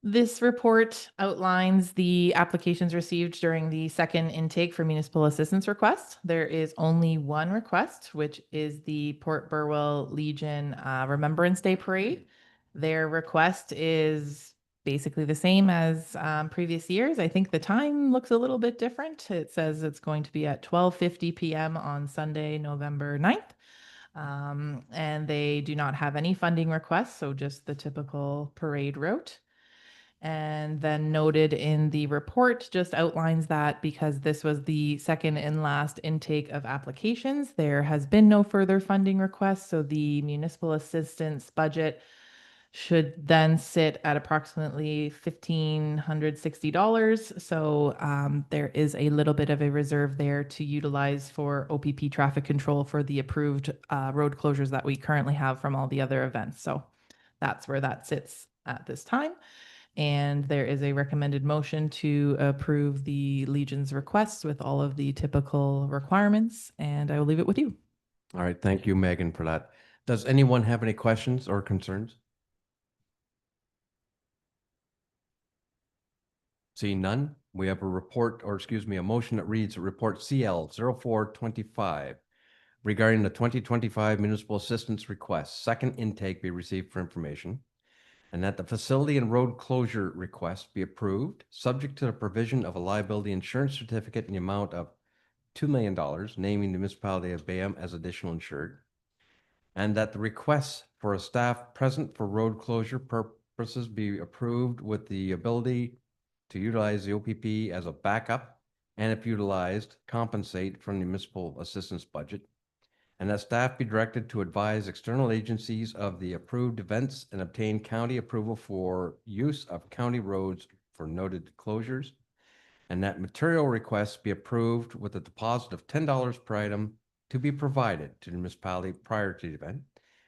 This report outlines the applications received during the second intake for municipal assistance requests. There is only one request, which is the Port Burwell Legion Remembrance Day Parade. Their request is basically the same as previous years. I think the time looks a little bit different. It says it's going to be at 12:50 p.m. on Sunday, November 9th. And they do not have any funding requests, so just the typical parade route. And then noted in the report just outlines that because this was the second and last intake of applications, there has been no further funding requests. So the municipal assistance budget should then sit at approximately $1,560. So there is a little bit of a reserve there to utilize for OPP traffic control for the approved road closures that we currently have from all the other events. So that's where that sits at this time. And there is a recommended motion to approve the Legion's requests with all of the typical requirements. And I will leave it with you. All right, thank you, Megan, for that. Does anyone have any questions or concerns? Seeing none, we have a report, or excuse me, a motion that reads report CL 0425 regarding the 2025 municipal assistance request, second intake be received for information, and that the facility and road closure request be approved, subject to the provision of a liability insurance certificate in the amount of $2 million, naming the municipality of Bayham as additional insured, and that the requests for a staff present for road closure purposes be approved with the ability to utilize the OPP as a backup, and if utilized, compensate from the municipal assistance budget, and that staff be directed to advise external agencies of the approved events and obtain county approval for use of county roads for noted closures, and that material requests be approved with a deposit of $10 per item to be provided to the municipality prior to the event,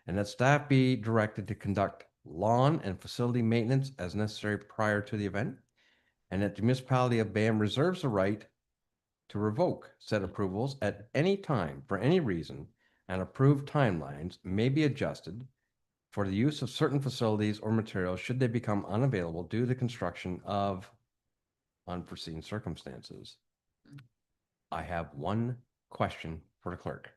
and that staff be directed to conduct lawn and facility maintenance as necessary prior to the event, and that the municipality of Bayham reserves the right to revoke said approvals at any time for any reason, and approved timelines may be adjusted for the use of certain facilities or materials should they become unavailable due to construction of unforeseen circumstances. I have one question for the clerk.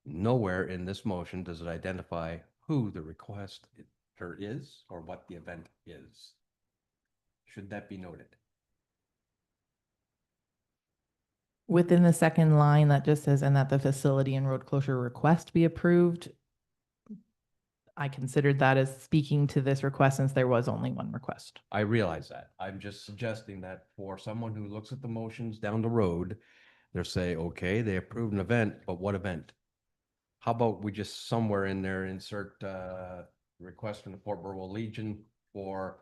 Nowhere in this motion does it identify who the requester is or what the event is. Should that be noted? Within the second line that just says, and that the facility and road closure request be approved, I considered that as speaking to this request since there was only one request. I realize that. I'm just suggesting that for someone who looks at the motions down the road, they'll say, okay, they approved an event, but what event? How about we just somewhere in there insert request from the Port Burwell Legion for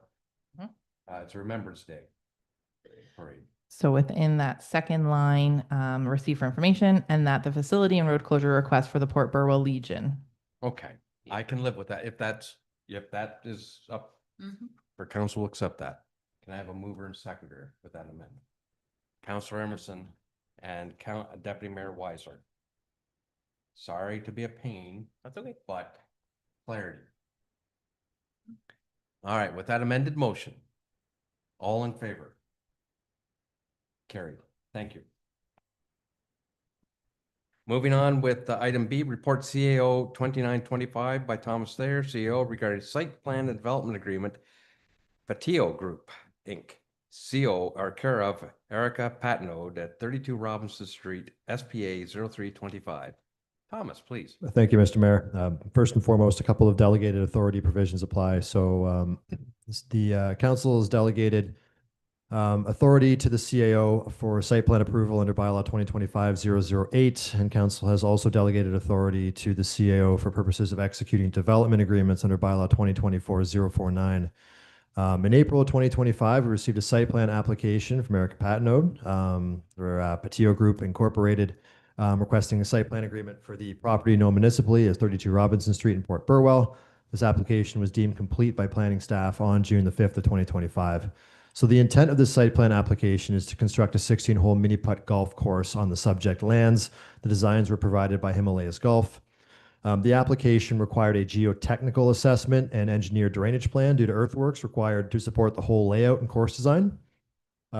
it's a Remembrance Day parade. So within that second line, receive for information, and that the facility and road closure request for the Port Burwell Legion. Okay, I can live with that. If that is up for council, will accept that. Can I have a mover and seconder with that amendment? Councillor Emerson and Deputy Mayor Weiser. Sorry to be a pain. That's okay. But clarity. All right, with that amended motion, all in favor? Carried. Thank you. Moving on with item B, report CAO 2925 by Thomas Thayer, CEO, regarding site plan and development agreement, Fatio Group, Inc. CO are care of Erica Patnode at 32 Robinson Street, SPA 0325. Thomas, please. Thank you, Mr. Mayor. First and foremost, a couple of delegated authority provisions apply. So the council has delegated authority to the CAO for site plan approval under bylaw 2025-008, and council has also delegated authority to the CAO for purposes of executing development agreements under bylaw 2024-049. In April of 2025, we received a site plan application from Erica Patnode, for Patillo Group Incorporated, requesting a site plan agreement for the property known municipally as 32 Robinson Street in Port Burwell. This application was deemed complete by planning staff on June the 5th of 2025. So the intent of this site plan application is to construct a 16-hole mini putt golf course on the subject lands. The designs were provided by Himalayas Golf. The application required a geotechnical assessment and engineered drainage plan due to earthworks required to support the whole layout and course design.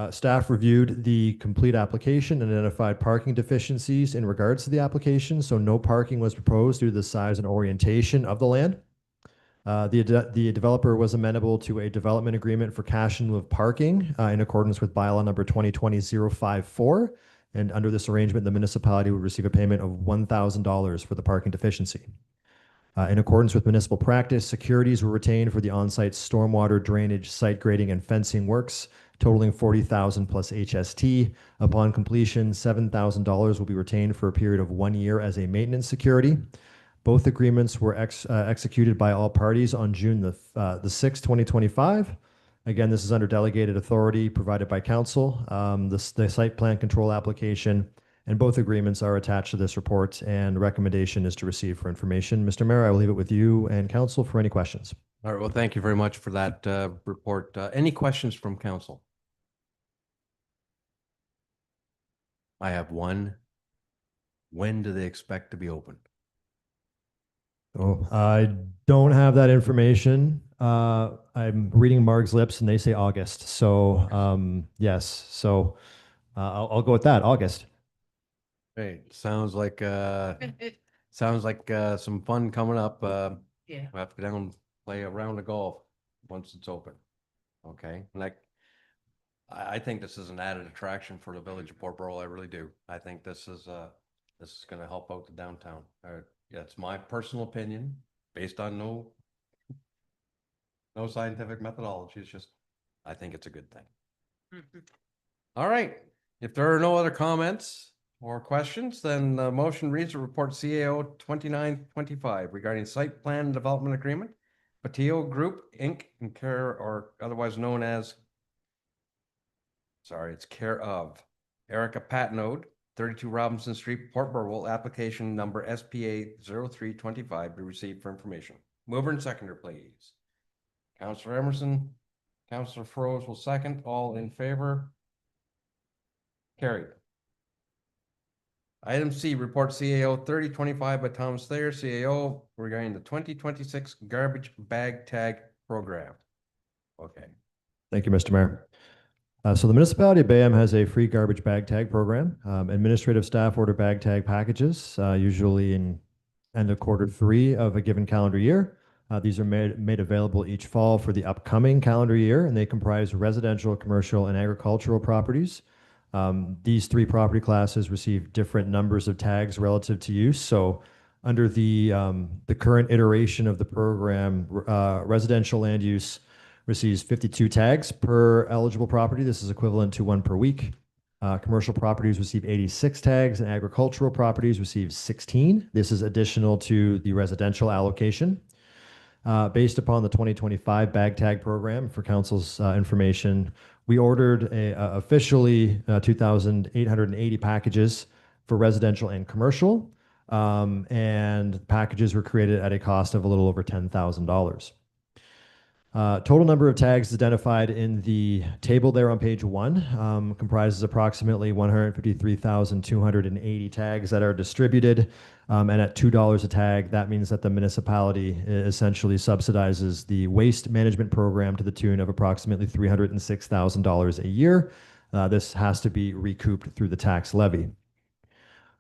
Staff reviewed the complete application and identified parking deficiencies in regards to the application, so no parking was proposed due to the size and orientation of the land. The developer was amenable to a development agreement for cash in lieu of parking in accordance with bylaw number 2020-054. And under this arrangement, the municipality would receive a payment of $1,000 for the parking deficiency. In accordance with municipal practice, securities were retained for the on-site stormwater drainage, site grading, and fencing works, totaling $40,000 plus HST. Upon completion, $7,000 will be retained for a period of 1 year as a maintenance security. Both agreements were executed by all parties on June the 6th, 2025. Again, this is under delegated authority provided by council. The site plan control application and both agreements are attached to this report, and the recommendation is to receive for information. Mr. Mayor, I will leave it with you and council for any questions. All right, well, thank you very much for that report. Any questions from council? I have one. When do they expect to be open? Oh, I don't have that information. I'm reading Marg's lips and they say August. So yes, so I'll go with that, August. Hey, sounds like some fun coming up. Yeah. We'll have to go down and play a round of golf once it's open. Okay, like I think this is an added attraction for the village of Port Burwell. I really do. I think this is going to help out the downtown. Yeah, it's my personal opinion based on no scientific methodology. It's just, I think it's a good thing. All right. If there are no other comments or questions, then the motion reads the report CAO 2925 regarding site plan development agreement, Patillo Group Inc. in care or otherwise known as, it's care of Erica Patnode, 32 Robinson Street, Port Burwell, application number SPA 0325 be received for information. Mover and seconder, please. Councillor Emerson, Councillor Froese will second. All in favor? Carried. Item C, report CAO 3025 by Thomas Thayer, CAO, regarding the 2026 garbage bag tag program. Okay. Thank you, Mr. Mayor. So the municipality of Bayham has a free garbage bag tag program. Administrative staff order bag tag packages, usually in end of Q3 of a given calendar year. These are made available each fall for the upcoming calendar year, and they comprise residential, commercial, and agricultural properties. These three property classes receive different numbers of tags relative to use. So under the current iteration of the program, residential land use receives 52 tags per eligible property. This is equivalent to 1 per week. Commercial properties receive 86 tags and agricultural properties receive 16. This is additional to the residential allocation. Based upon the 2025 bag tag program, for council's information, we ordered officially 2,880 packages for residential and commercial, and packages were created at a cost of a little over $10,000. Total number of tags identified in the table there on page 1 comprises approximately 153,280 tags that are distributed, and at $2 a tag, that means that the municipality essentially subsidizes the waste management program to the tune of approximately $306,000 a year. This has to be recouped through the tax levy.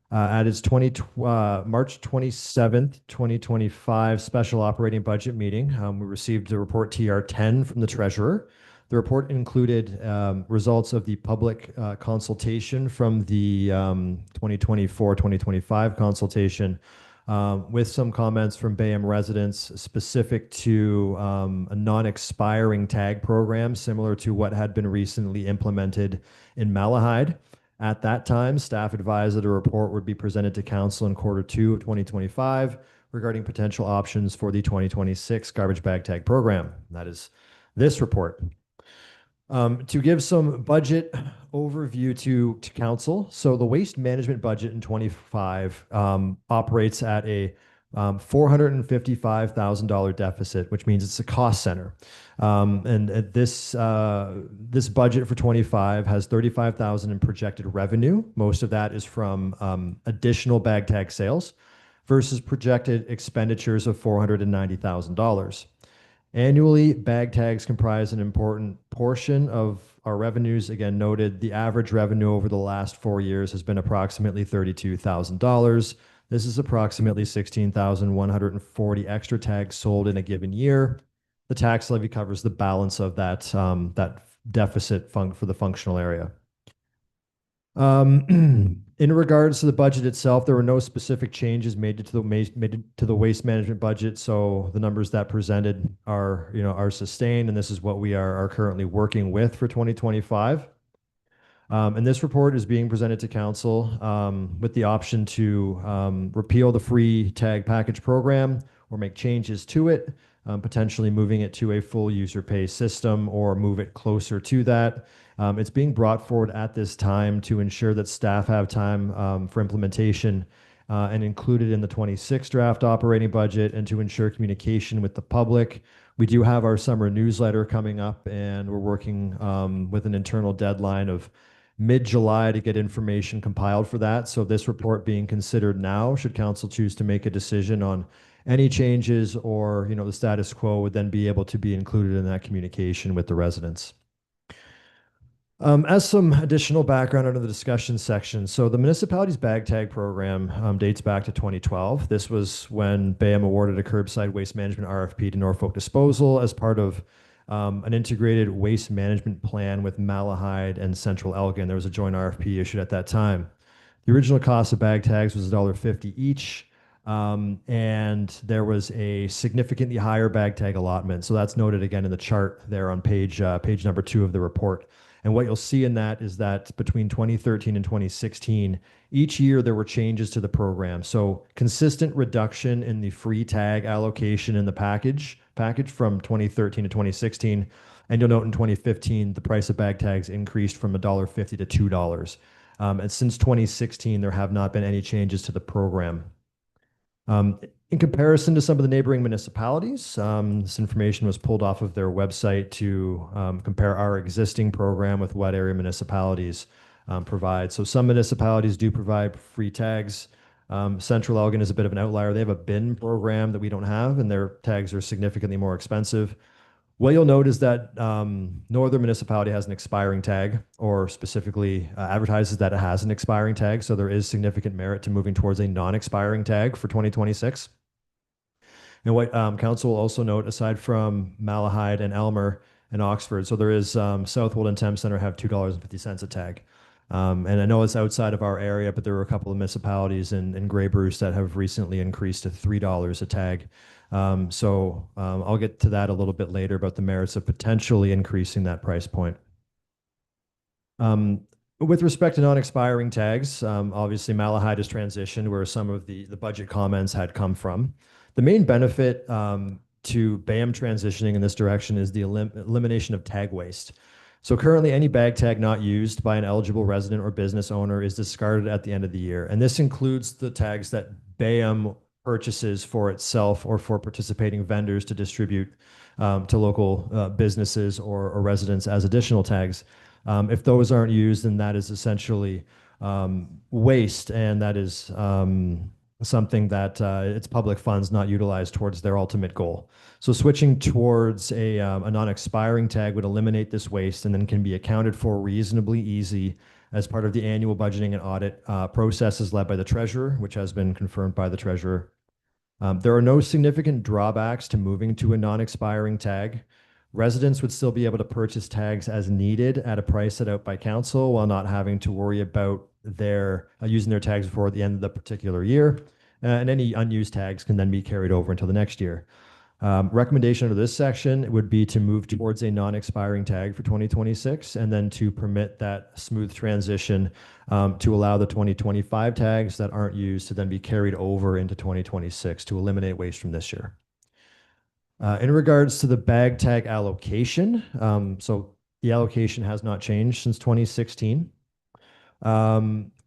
At its March 27th, 2025 special operating budget meeting, we received a report TR10 from the treasurer. The report included results of the public consultation from the 2024-2025 consultation, with some comments from Bayham residents specific to a non-expiring tag program similar to what had been recently implemented in Malahide. At that time, staff advised that a report would be presented to council in Q2 of 2025 regarding potential options for the 2026 garbage bag tag program. That is this report. To give some budget overview to council, so the waste management budget in 25 operates at a $455,000 deficit, which means it's a cost center. And this budget for 25 has $35,000 in projected revenue. Most of that is from additional bag tag sales versus projected expenditures of $490,000. Annually, bag tags comprise an important portion of our revenues. Again, noted the average revenue over the last 4 years has been approximately $32,000. This is approximately 16,140 extra tags sold in a given year. The tax levy covers the balance of that deficit for the functional area. In regards to the budget itself, there were no specific changes made to the waste management budget. So the numbers that presented are sustained, and this is what we are currently working with for 2025. And this report is being presented to council with the option to repeal the free tag package program or make changes to it, potentially moving it to a full user pay system or move it closer to that. It's being brought forward at this time to ensure that staff have time for implementation and included in the 26 draft operating budget, and to ensure communication with the public. We do have our summer newsletter coming up, and we're working with an internal deadline of mid-July to get information compiled for that. So this report being considered now, should council choose to make a decision on any changes or the status quo, would then be able to be included in that communication with the residents. As some additional background under the discussion section, so the municipality's bag tag program dates back to 2012. This was when Bayham awarded a curbside waste management RFP to Norfolk Disposal as part of an integrated waste management plan with Malahide and Central Elgin. There was a joint RFP issued at that time. The original cost of bag tags was $1.50 each, and there was a significantly higher bag tag allotment. So that's noted again in the chart there on page number 2 of the report. And what you'll see in that is that between 2013 and 2016, each year there were changes to the program. So consistent reduction in the free tag allocation in the package from 2013 to 2016. And you'll note in 2015, the price of bag tags increased from $1.50 to $2. And since 2016, there have not been any changes to the program. In comparison to some of the neighboring municipalities, this information was pulled off of their website to compare our existing program with what area municipalities provide. So some municipalities do provide free tags. Central Elgin is a bit of an outlier. They have a bin program that we don't have, and their tags are significantly more expensive. What you'll note is that no other municipality has an expiring tag, or specifically advertises that it has an expiring tag. So there is significant merit to moving towards a non-expiring tag for 2026. And what council will also note, aside from Malahide and Elmer and Oxford, so there is Southwold and Thames Center have $2.50 a tag. And I know it's outside of our area, but there are a couple of municipalities in Grey Bruce that have recently increased to $3 a tag. So I'll get to that a little bit later about the merits of potentially increasing that price point. With respect to non-expiring tags, obviously Malahide has transitioned where some of the budget comments had come from. The main benefit to Bayham transitioning in this direction is the elimination of tag waste. So currently, any bag tag not used by an eligible resident or business owner is discarded at the end of the year. And this includes the tags that Bayham purchases for itself or for participating vendors to distribute to local businesses or residents as additional tags. If those aren't used, then that is essentially waste, and that is something that it's public funds not utilized towards their ultimate goal. So switching towards a non-expiring tag would eliminate this waste and then can be accounted for reasonably easy as part of the annual budgeting and audit processes led by the treasurer, which has been confirmed by the treasurer. There are no significant drawbacks to moving to a non-expiring tag. Residents would still be able to purchase tags as needed at a price set out by council while not having to worry about their using their tags before the end of the particular year. And any unused tags can then be carried over until the next year. Recommendation under this section would be to move towards a non-expiring tag for 2026 and then to permit that smooth transition to allow the 2025 tags that aren't used to then be carried over into 2026 to eliminate waste from this year. In regards to the bag tag allocation, so the allocation has not changed since 2016.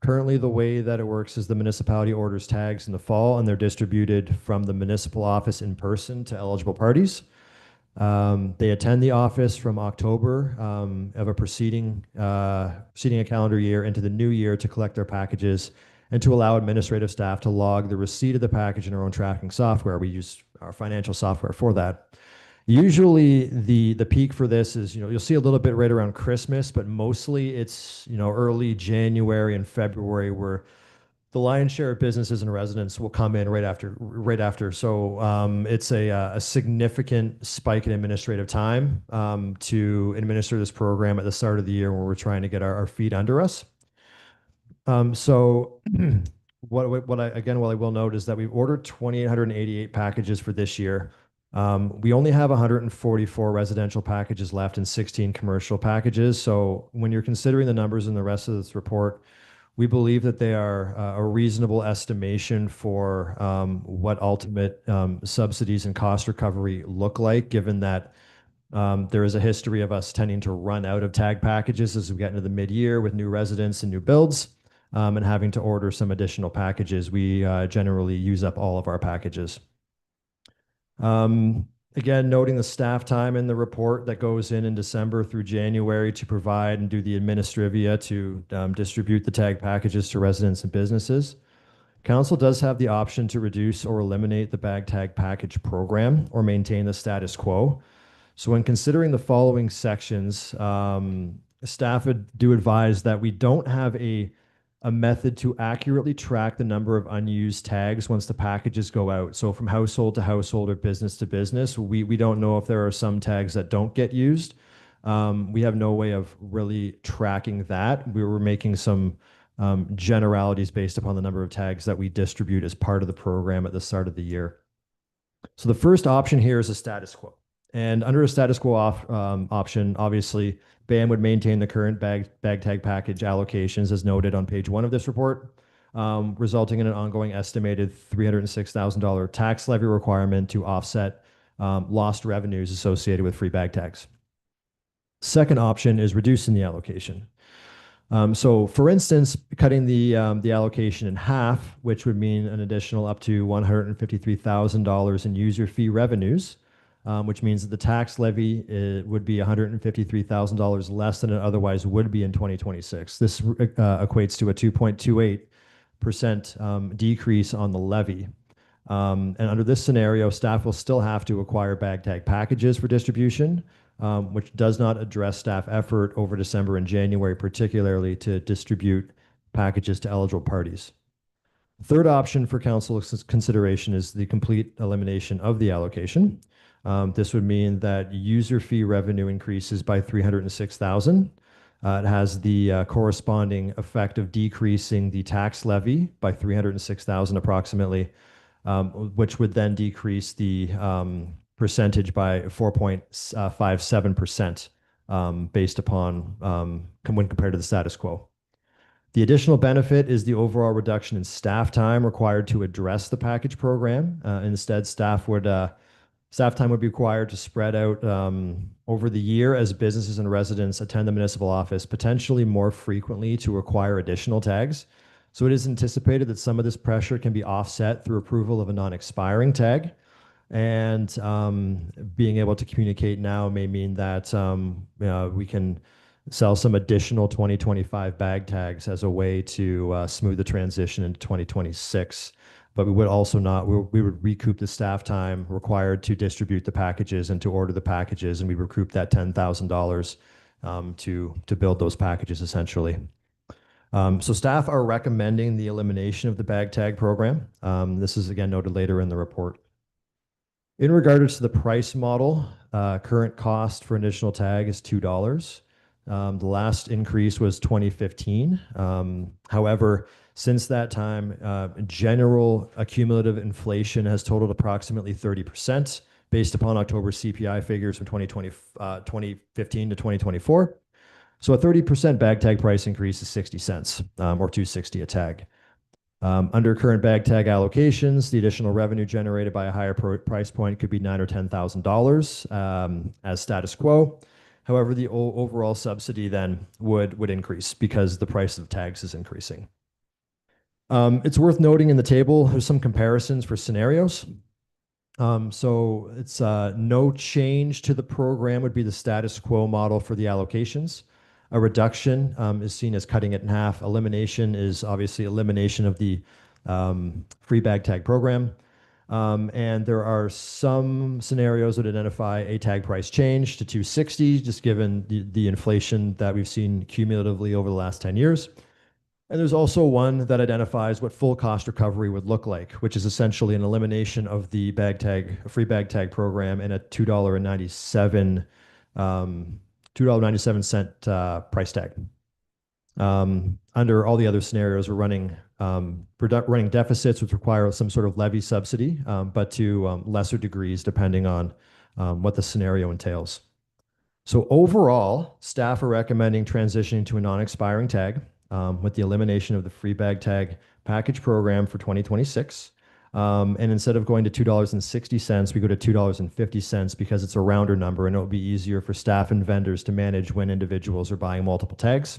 Currently, the way that it works is the municipality orders tags in the fall and they're distributed from the municipal office in person to eligible parties. They attend the office from October of a preceding a calendar year into the new year to collect their packages and to allow administrative staff to log the receipt of the package in our own tracking software. We use our financial software for that. Usually the peak for this is, you'll see a little bit right around Christmas, but mostly it's, early January and February where the lion's share of businesses and residents will come in right after. So it's a significant spike in administrative time to administer this program at the start of the year when we're trying to get our feet under us. So what I will note is that we've ordered 2,888 packages for this year. We only have 144 residential packages left and 16 commercial packages. So when you're considering the numbers in the rest of this report, we believe that they are a reasonable estimation for what ultimate subsidies and cost recovery look like, given that there is a history of us tending to run out of tag packages as we get into the mid-year with new residents and new builds, and having to order some additional packages. We generally use up all of our packages. Again, noting the staff time in the report that goes in December through January to provide and do the administrivia to distribute the tag packages to residents and businesses. Council does have the option to reduce or eliminate the bag tag package program or maintain the status quo. So when considering the following sections, staff do advise that we don't have a method to accurately track the number of unused tags once the packages go out. So from household to household or business to business, we don't know if there are some tags that don't get used. We have no way of really tracking that. We were making some generalities based upon the number of tags that we distribute as part of the program at the start of the year. So the first option here is a status quo. And under a status quo option, obviously, BAM would maintain the current bag tag package allocations as noted on page 1 of this report, resulting in an ongoing estimated $306,000 tax levy requirement to offset lost revenues associated with free bag tags. Second option is reducing the allocation. So for instance, cutting the allocation in half, which would mean an additional up to $153,000 in user fee revenues, which means that the tax levy would be $153,000 less than it otherwise would be in 2026. This equates to a 2.28% decrease on the levy. And under this scenario, staff will still have to acquire bag tag packages for distribution, which does not address staff effort over December and January, particularly to distribute packages to eligible parties. Third option for council's consideration is the complete elimination of the allocation. This would mean that user fee revenue increases by $306,000. It has the corresponding effect of decreasing the tax levy by $306,000 approximately, which would then decrease the percentage by 4.57% based upon when compared to the status quo. The additional benefit is the overall reduction in staff time required to address the package program. Instead, staff time would be required to spread out over the year as businesses and residents attend the municipal office, potentially more frequently to acquire additional tags. So it is anticipated that some of this pressure can be offset through approval of a non-expiring tag. And being able to communicate now may mean that we can sell some additional 2025 bag tags as a way to smooth the transition into 2026. But we would also we would recoup the staff time required to distribute the packages and to order the packages, and we recoup that $10,000 to build those packages essentially. So staff are recommending the elimination of the bag tag program. This is again noted later in the report. In regards to the price model, current cost for an additional tag is $2. The last increase was 2015. However, since that time, general accumulative inflation has totaled approximately 30% based upon October CPI figures from 2015 to 2024. So a 30% bag tag price increase is 60 cents or $2.60 a tag. Under current bag tag allocations, the additional revenue generated by a higher price point could be $9,000 or $10,000 as status quo. However, the overall subsidy then would increase because the price of tags is increasing. It's worth noting in the table, there's some comparisons for scenarios. So it's no change to the program would be the status quo model for the allocations. A reduction is seen as cutting it in half. Elimination is obviously elimination of the free bag tag program. And there are some scenarios that identify a tag price change to $2.60, just given the inflation that we've seen cumulatively over the last 10 years. And there's also one that identifies what full cost recovery would look like, which is essentially an elimination of the free bag tag program and a $2.97 price tag. Under all the other scenarios, we're running deficits, which require some sort of levy subsidy, but to lesser degrees depending on what the scenario entails. So overall, staff are recommending transitioning to a non-expiring tag with the elimination of the free bag tag package program for 2026. And instead of going to $2.60, we go to $2.50 because it's a rounder number and it'll be easier for staff and vendors to manage when individuals are buying multiple tags.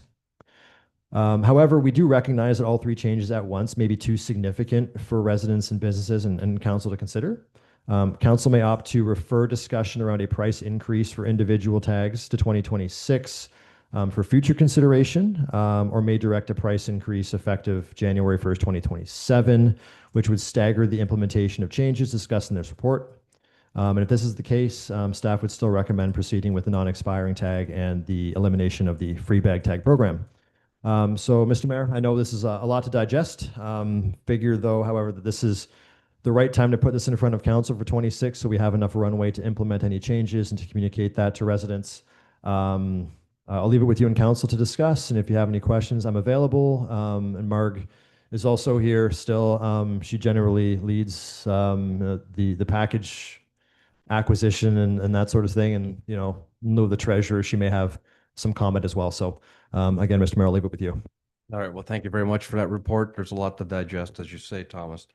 However, we do recognize that all three changes at once may be too significant for residents and businesses and council to consider. Council may opt to refer discussion around a price increase for individual tags to 2026 for future consideration, or may direct a price increase effective January 1st, 2027, which would stagger the implementation of changes discussed in this report. And if this is the case, staff would still recommend proceeding with the non-expiring tag and the elimination of the free bag tag program. So, Mr. Mayor, I know this is a lot to digest. Figure, though, however, that this is the right time to put this in front of council for 26, so we have enough runway to implement any changes and to communicate that to residents. I'll leave it with you and council to discuss, and if you have any questions, I'm available. And Marg is also here still. She generally leads the package acquisition and that sort of thing, and know the treasurer, she may have some comment as well. So again, Mr. Mayor, I'll leave it with you. All right. Well, thank you very much for that report. There's a lot to digest, as you say, Thomas.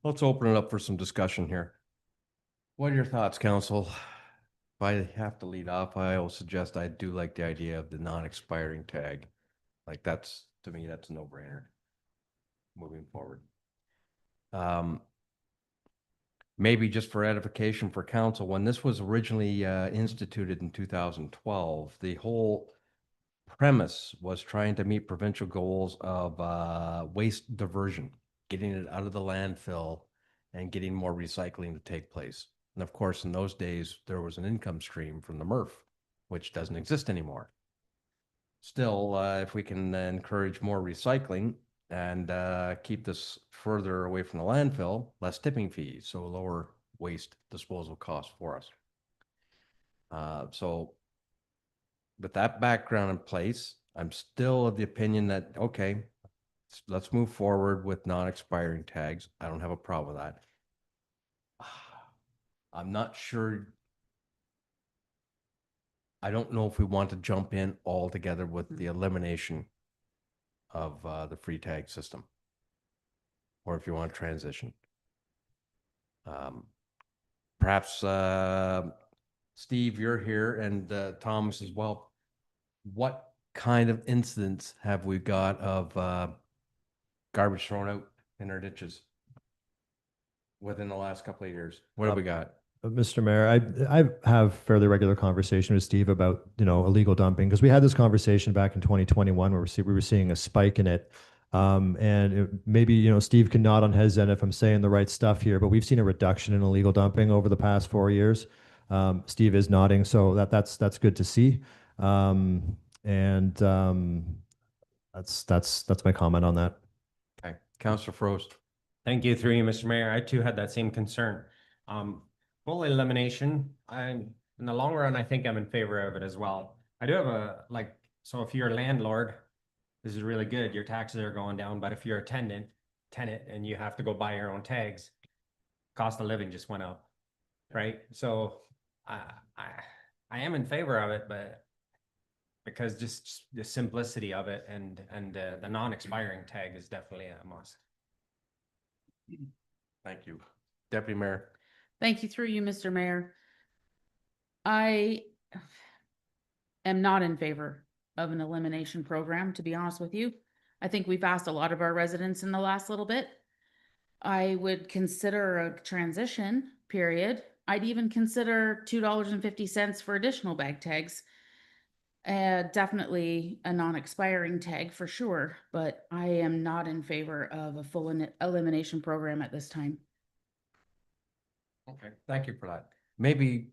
Let's open it up for some discussion here. What are your thoughts, council? If I have to lead off, I will suggest I do like the idea of the non-expiring tag. Like to me, that's a no-brainer moving forward. Maybe just for edification for council, when this was originally instituted in 2012, the whole premise was trying to meet provincial goals of waste diversion, getting it out of the landfill and getting more recycling to take place. And of course, in those days, there was an income stream from the MRF, which doesn't exist anymore. Still, if we can encourage more recycling and keep this further away from the landfill, less tipping fees, so lower waste disposal costs for us. So with that background in place, I'm still of the opinion that, okay, let's move forward with non-expiring tags. I don't have a problem with that. I'm not sure. I don't know if we want to jump in all together with the elimination of the free tag system, or if you want to transition. Perhaps Steve, you're here, and Thomas as well. What kind of incidents have we got of garbage thrown out in our ditches within the last couple of years? What have we got? Mr. Mayor, I have fairly regular conversation with Steve about illegal dumping, because we had this conversation back in 2021 where we were seeing a spike in it. Maybe Steve can nod on his end if I'm saying the right stuff here, but we've seen a reduction in illegal dumping over the past 4 years. Steve is nodding, so that's good to see. That's my comment on that. Okay, Councillor Frost. Thank you, through you, Mr. Mayor. I too had that same concern. full elimination, I'm, in the long run, I think I'm in favor of it as well. I do have a, like, so if you're a landlord, this is really good, your taxes are going down, but if you're a tenant, and you have to go buy your own tags, cost of living just went up, right? So I, I am in favor of it, but because just the simplicity of it and the non-expiring tag is definitely a must. Thank you. Deputy Mayor. Thank you through you, Mr. Mayor. I am not in favor of an elimination program, to be honest with you. I think we've asked a lot of our residents in the last little bit. I would consider a transition period. I'd even consider $2.50 for additional bag tags. Definitely a non-expiring tag for sure, but I am not in favor of a full elimination program at this time. Okay, thank you for that. Maybe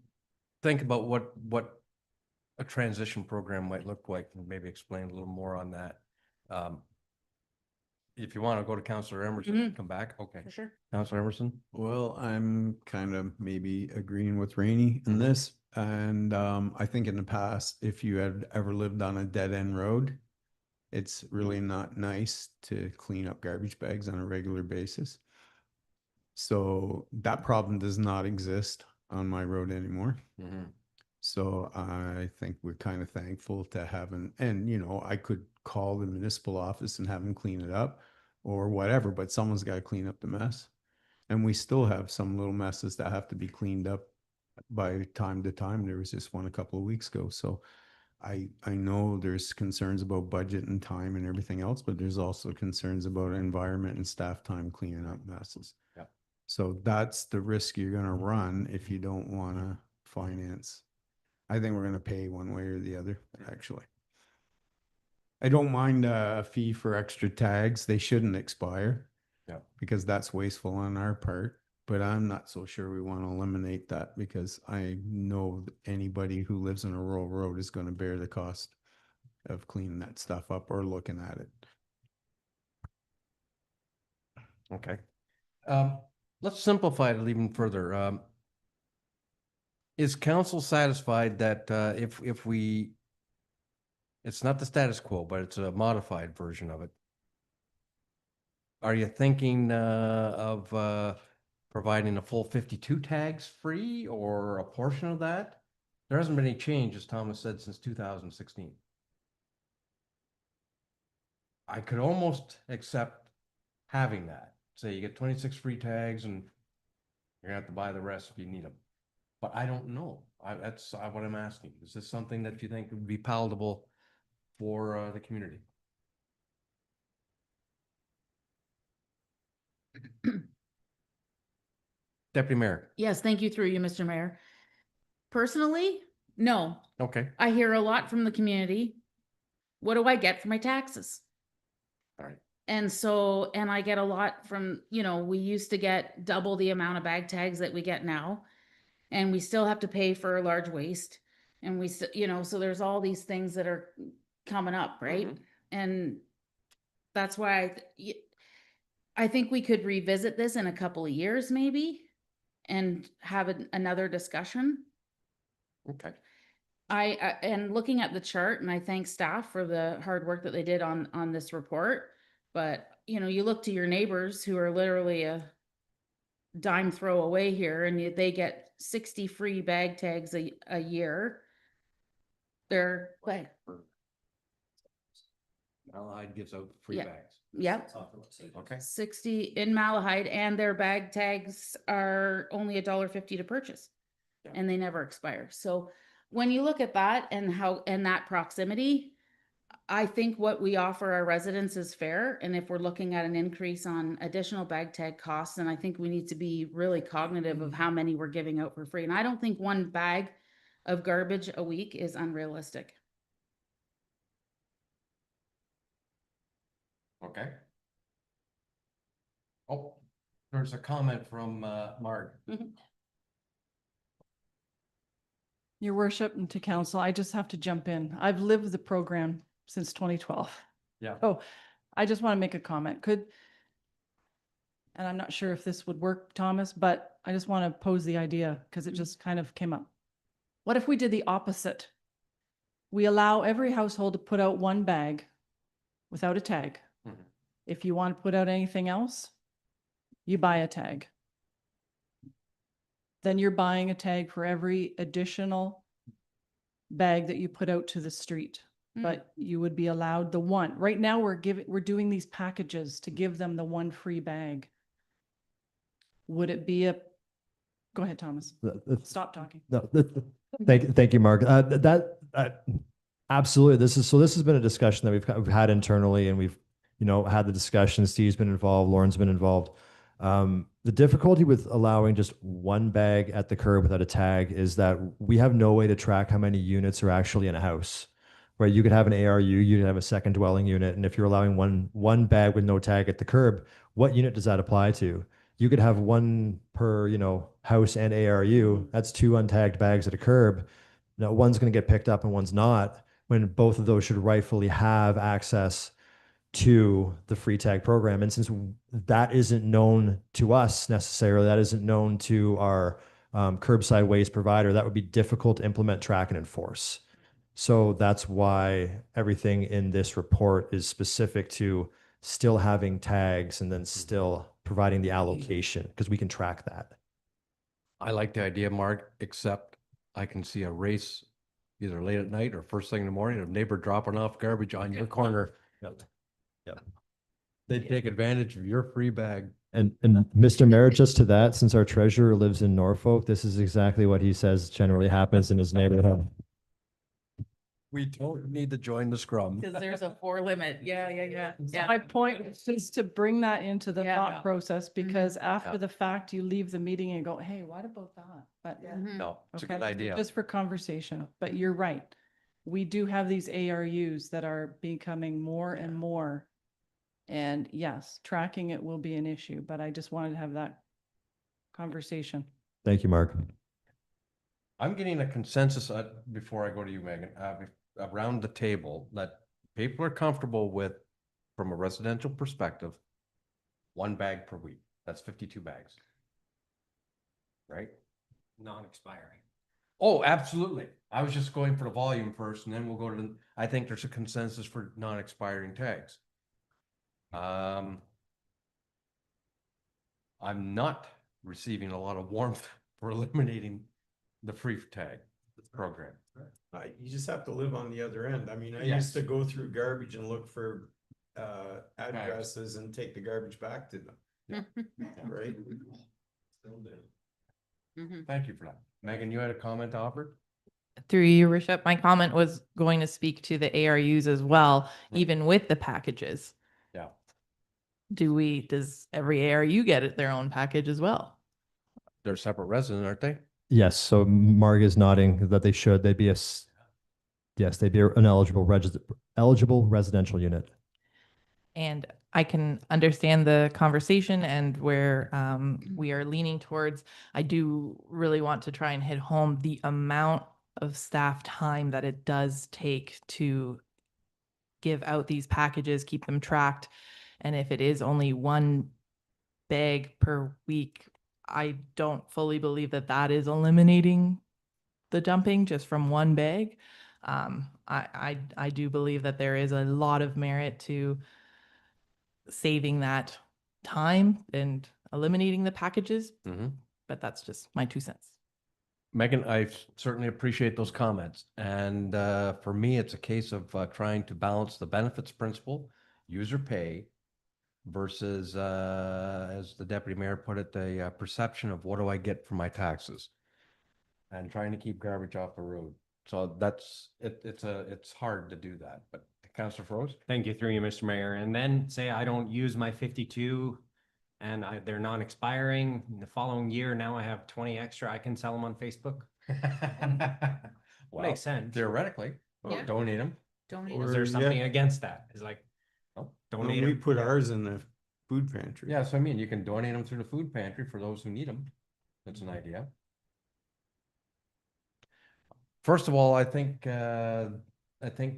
think about what a transition program might look like and maybe explain a little more on that. If you want to go to Councillor Emerson, come back. Okay. For sure. Councillor Emerson? Well, I'm kind of maybe agreeing with Rainey in this. And I think in the past, if you had ever lived on a dead end road, it's really not nice to clean up garbage bags on a regular basis. So that problem does not exist on my road anymore. So I think we're kind of thankful to having, and you know, I could call the municipal office and have them clean it up or whatever, but someone's got to clean up the mess. And we still have some little messes that have to be cleaned up by time to time. There was just one a couple of weeks ago. So I know there's concerns about budget and time and everything else, but there's also concerns about environment and staff time cleaning up messes. Yeah. So that's the risk you're going to run if you don't want to finance. I think we're going to pay one way or the other, actually. I don't mind a fee for extra tags. They shouldn't expire. Yeah. Because that's wasteful on our part. But I'm not so sure we want to eliminate that because I know that anybody who lives in a rural road is going to bear the cost of cleaning that stuff up or looking at it. Okay. Let's simplify it even further. Is council satisfied that if we, it's not the status quo, but it's a modified version of it? Are you thinking of providing a full 52 tags free or a portion of that? There hasn't been any change, as Thomas said, since 2016. I could almost accept having that. Say you get 26 free tags and you're gonna have to buy the rest if you need them. But I don't know. That's what I'm asking. Is this something that you think would be palatable for the community? Deputy Mayor. Yes, thank you through you, Mr. Mayor. Personally, no. Okay. I hear a lot from the community. What do I get for my taxes? All right. And so, and I get a lot from, you know, we used to get double the amount of bag tags that we get now. And we still have to pay for a large waste. And we, you know, so there's all these things that are coming up, right? And that's why I think we could revisit this in a couple of years maybe and have another discussion. Okay. And looking at the chart, and I thank staff for the hard work that they did on this report. But, you know, you look to your neighbors who are literally a dime throw away here and they get 60 free bag tags a year. They're like, Malahide gives out free Yeah. bags. yep, Okay. 60 in Malahide, and their bag tags are only $1.50 to purchase. Yeah. And they never expire. So when you look at that and that proximity, I think what we offer our residents is fair. And if we're looking at an increase on additional bag tag costs, then I think we need to be really cognitive of how many we're giving out for free. And I don't think one bag of garbage a week is unrealistic. Okay. Oh, there's a comment from Mark. Your worship, and to council, I just have to jump in. I've lived the program since 2012. Yeah. Oh, I just want to make a comment. and I'm not sure if this would work, Thomas, but I just want to pose the idea because it just kind of came up. What if we did the opposite? We allow every household to put out one bag without a tag. Mhm. If you want to put out anything else, you buy a tag. Then you're buying a tag for every additional bag that you put out to the street. Mm. But you would be allowed the one. Right now, we're doing these packages to give them the one free bag. Would it be go ahead, Thomas. Stop talking. No, thank you, Mark. Absolutely. This has been a discussion that we've had internally, and we've, had the discussion. Steve's been involved, Lauren's been involved. The difficulty with allowing just one bag at the curb without a tag is that we have no way to track how many units are actually in a house. Right? You could have an ARU, you could have a second dwelling unit, and if you're allowing one bag with no tag at the curb, what unit does that apply to? You could have one per, house and ARU. That's 2 untagged bags at a curb. Now, one's going to get picked up and one's not, when both of those should rightfully have access to the free tag program. And since that isn't known to us necessarily, that isn't known to our curbside waste provider, that would be difficult to implement, track, and enforce. So that's why everything in this report is specific to still having tags and then still providing the allocation, because we can track that. I like the idea, Mark, except I can see a race either late at night or first thing in the morning, a neighbor dropping off garbage on your corner. Yep. They take advantage of your free bag. And Mr. Mayor, just to that, since our treasurer lives in Norfolk, this is exactly what he says generally happens in his neighborhood. We don't need to join the scrum. Because there's a 4 limit. Yeah. My point was just to bring that into the Yeah. thought process, because after Yeah. the fact, you leave the meeting and go, hey, what about that? But Mhm. No, it's a okay, good idea. just for conversation, but you're right. We do have these ARUs that are becoming more and more. And yes, tracking it will be an issue, but I just wanted to have that conversation. Thank you, Mark. I'm getting a consensus before I go to you, Megan, around the table that people are comfortable with, from a residential perspective, 1 bag per week. That's 52 bags. Right? Non-expiring. Oh, absolutely. I was just going for the volume first, and then we'll go to I think there's a consensus for non-expiring tags. I'm not receiving a lot of warmth for eliminating the free tag program. You just have to live on the other end. I mean, I Yes. used to go through garbage and look for addresses and take the garbage back to them, right? Still do. Mhm. Thank you for that. Megan, you had a comment to offer? Through you, Rishabh, my comment was going to speak to the ARUs as well, Right. even with the packages. Yeah. Does every ARU get their own package as well? They're separate residents, aren't they? Yes, so Mark is nodding that they should. They'd be an eligible residential unit. And I can understand the conversation and where we are leaning towards. I do really want to try and hit home the amount of staff time that it does take to give out these packages, keep them tracked. And if it is only 1 bag per week, I don't fully believe that that is eliminating the dumping just from 1 bag. I do believe that there is a lot of merit to saving that time and eliminating the packages, Mhm. but that's just my 2 cents. Megan, I certainly appreciate those comments. And for me, it's a case of trying to balance the benefits principle, user pay, versus, as the deputy mayor put it, the perception of what do I get for my taxes? And trying to keep garbage off the road. So that's, it's hard to do that, but Councilor Froese? Thank you, through you, Mr. Mayor. And then say I don't use my 52 and they're non-expiring. In the following year, now I have 20 extra. I can sell them on Facebook. Well, Makes sense. theoretically, Yeah. donate them. Don't Or- Is there yeah. something against that? Is like, Oh, donate We them. put ours in the food pantry. Yeah, so I mean, you can donate them through the food pantry for those who need them. That's an idea. First of all, I think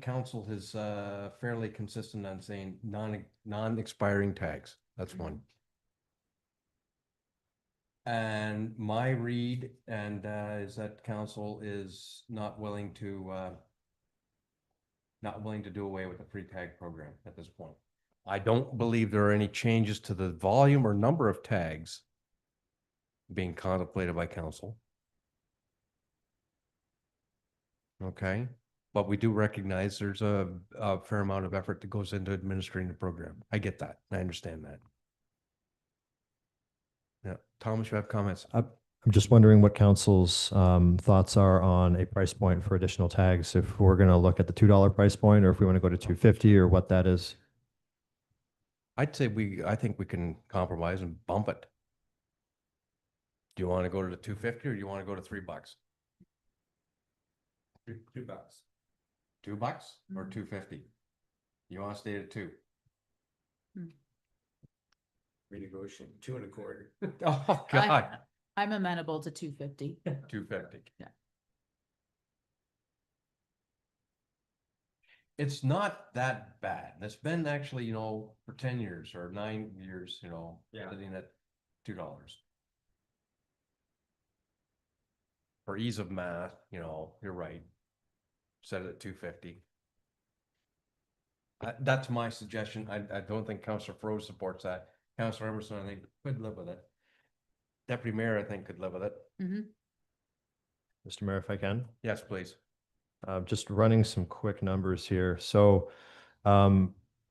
council is fairly consistent on saying non-expiring tags. That's one. And my read is that council is not willing to do away with the free tag program at this point. I don't believe there are any changes to the volume or number of tags being contemplated by council. Okay, but we do recognize there's a fair amount of effort that goes into administering the program. I get that. I understand that. Yeah, Thomas, you have comments? I'm just wondering what council's thoughts are on a price point for additional tags. If we're going to look at the $2 price point, or if we want to go to 250, or what that is. I'd say I think we can compromise and bump it. Do you want to go to the 250 or do you want to go to $3? $2. $2 or 250? You want to stay at 2? Renegotiate 2.25. Oh, God. I'm amenable to 250. 250. Yeah. It's not that bad. It's been actually, for 10 years or 9 years, Yeah. sitting at $2. For ease of math, you're right. Set it at 250. That's my suggestion. I don't think Councillor Froese supports that. Councillor Emerson, I think, could live with it. Deputy Mayor, I think, could live with it. Mr. Mayor, if I can. Yes, please. Just running some quick numbers here. So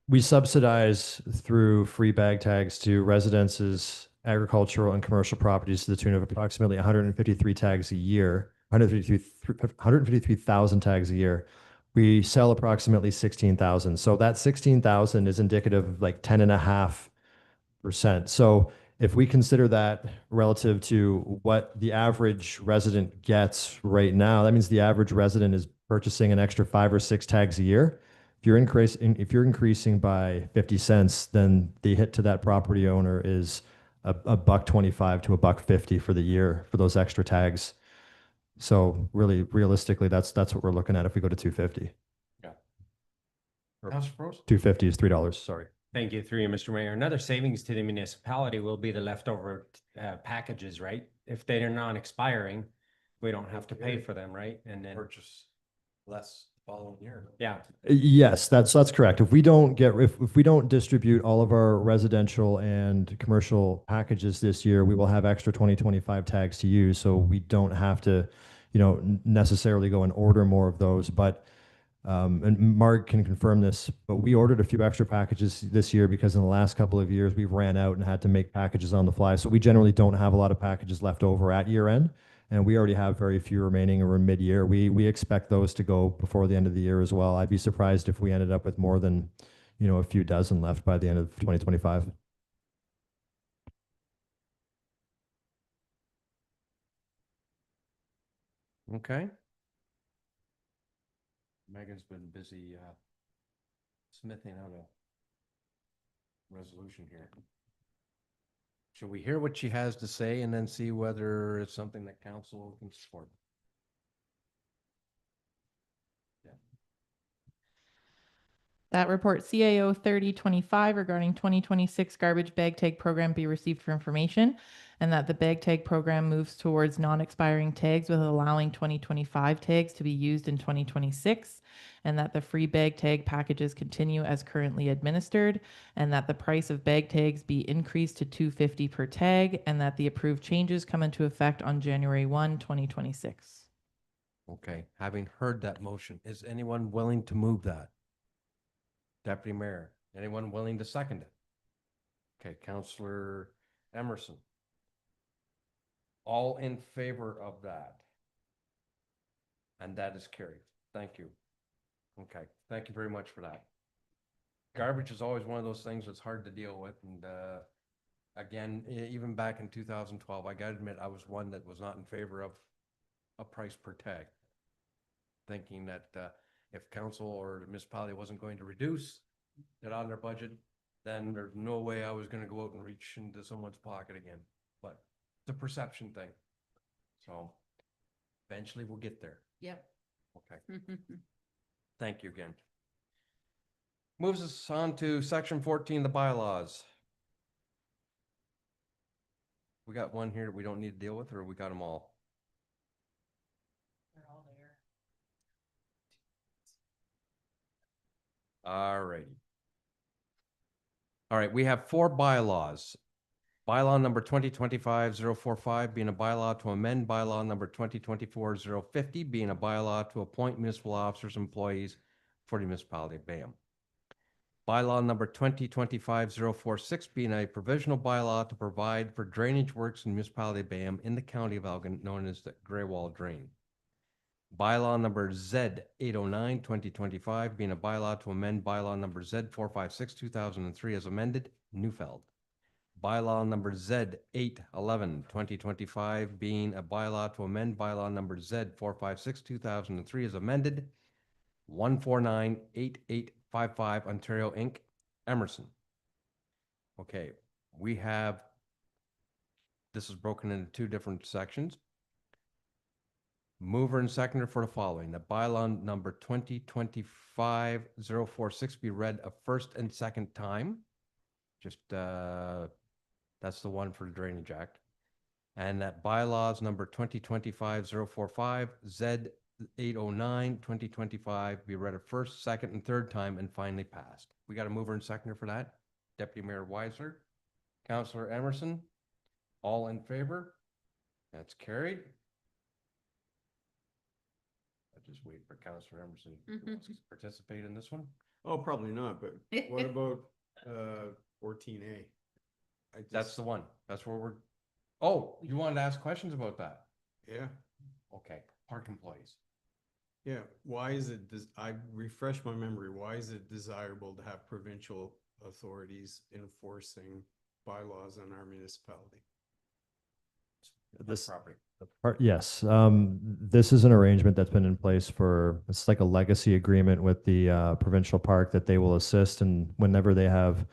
we subsidize through free bag tags to residences, agricultural and commercial properties to the tune of approximately 153 tags a year, 153,000 tags a year. We sell approximately 16,000. So that 16,000 is indicative of like 10.5%. So if we consider that relative to what the average resident gets right now, that means the average resident is purchasing an extra 5 or 6 tags a year. If you're increasing by 50 cents, then the hit to that property owner is a $1.25 to a $1.50 for the year for those extra tags. So really, realistically, that's what we're looking at if we go to 250. Yeah. Councillor Froese? 250 is $3. Sorry. Thank you, through you, Mr. Mayor. Another savings to the municipality will be the leftover packages, right? If they're non-expiring, we don't have to pay for them, right? And then, Purchase less the following year. yeah, Yes, that's correct. If we don't distribute all of our residential and commercial packages this year, we will have extra 2025 tags to use. So we don't have to, necessarily go and order more of those. But and Mark can confirm this, but we ordered a few extra packages this year because in the last couple of years we've ran out and had to make packages on the fly. So we generally don't have a lot of packages left over at year end. And we already have very few remaining or mid-year. We expect those to go before the end of the year as well. I'd be surprised if we ended up with more than, a few dozen left by the end of 2025. Okay. Megan's been busy smithing out a resolution here. Should we hear what she has to say and then see whether it's something that council can support? That report CAO 3025 regarding 2026 garbage bag tag program be received for information, and that the bag tag program moves towards non-expiring tags with allowing 2025 tags to be used in 2026, and that the free bag tag packages continue as currently administered, and that the price of bag tags be increased to $2.50 per tag, and that the approved changes come into effect on January 1, 2026. Okay, having heard that motion, is anyone willing to move that? Deputy Mayor, anyone willing to second it? Okay, Councillor Emerson. All in favor of that? And that is carried. Thank you. Okay, thank you very much for that. Garbage is always one of those things that's hard to deal with. And again, even back in 2012, I gotta admit, I was one that was not in favor of a price per tag. Thinking that if council or the municipality wasn't going to reduce it on their budget, then there's no way I was going to go out and reach into someone's pocket again. But it's a perception thing. So eventually we'll get there. Yep. Okay. Thank you again. Moves us on to section 14, the bylaws. We got one here that we don't need to deal with, or we got them all? They're all there. All righty. All right, we have 4 bylaws. Bylaw number 2025-045 being a bylaw to amend bylaw number 2024-050 being a bylaw to appoint municipal officers, employees for the municipality of Bayham. Bylaw number 2025-046 being a provisional bylaw to provide for drainage works in the municipality of Bayham in the county of Elgin, known as the Grey Wall Drain. Bylaw number Z 809 2025 being a bylaw to amend bylaw number Z 456 2003 as amended, Newfeld. Bylaw number Z 811 2025 being a bylaw to amend bylaw number Z 456 2003 as amended, 1498855 Ontario Inc., Emerson. Okay, we have, this is broken into 2 different sections. Mover and seconder for the following, that bylaw number 2025-046 be read a first and second time. Just, that's the one for the Drainage Act. And that bylaws number 2025-045, Z 809, 2025 be read a first, second, and third time and finally passed. We got a mover and seconder for that. Deputy Mayor Weiser, Councillor Emerson, all in favor? That's carried. I'll just wait for Councillor Emerson who wants to participate in this one. Oh, probably not, but what about 14A? That's the one. That's where we're, oh, you wanted to ask questions about that? Yeah, Okay, park employees. yeah. Why is it, I refresh my memory, why is it desirable to have provincial authorities enforcing bylaws in our municipality? This, Property. yes, this is an arrangement that's been in place for, it's like a legacy agreement with the provincial park that they will assist, and whenever they have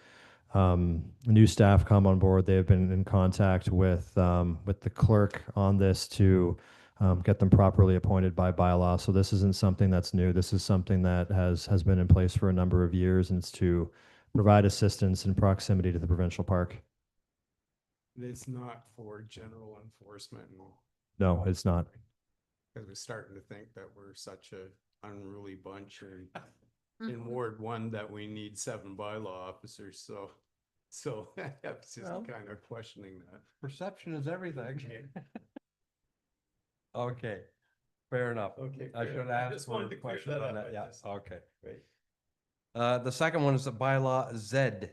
new staff come on board, they have been in contact with the clerk on this to get them properly appointed by bylaw. So this isn't something that's new. This is something that has been in place for a number of years, and it's to provide assistance in proximity to the provincial park. It's not for general enforcement, No, it's not. because we're starting to think that we're such a unruly bunch in Ward 1 that we need 7 bylaw officers, so I was just Well- kind of questioning that. Perception is everything. Okay, fair enough. Okay, I fair. should I ask just for wanted a to clear question that on up. that, I yeah, just- okay. Right. The second one is the bylaw Z.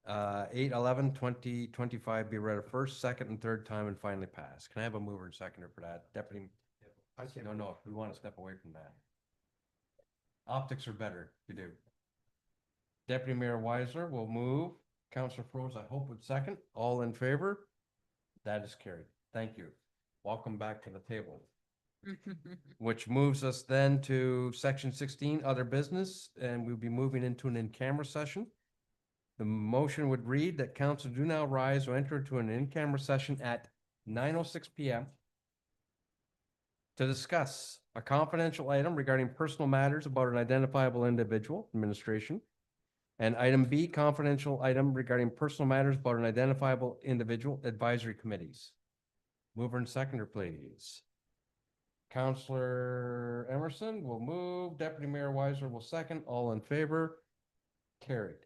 8/11/2025 be read a first, second, and third time and finally pass. Can I have a mover and seconder for that? Deputy, no, we want to step away from that. Optics are better, you do. Deputy Mayor Weiser will move. Councillor Froese, I hope would second. All in favor? That is carried. Thank you. Welcome back to the table. Which moves us then to section 16, other business, and we'll be moving into an in-camera session. The motion would read that council do now rise or enter into an in-camera session at 9:06 PM to discuss a confidential item regarding personal matters about an identifiable individual, administration, and item B, confidential item regarding personal matters about an identifiable individual, advisory committees. Mover and seconder, please. Councillor Emerson will move, Deputy Mayor Weiser will second, all in favor, carried.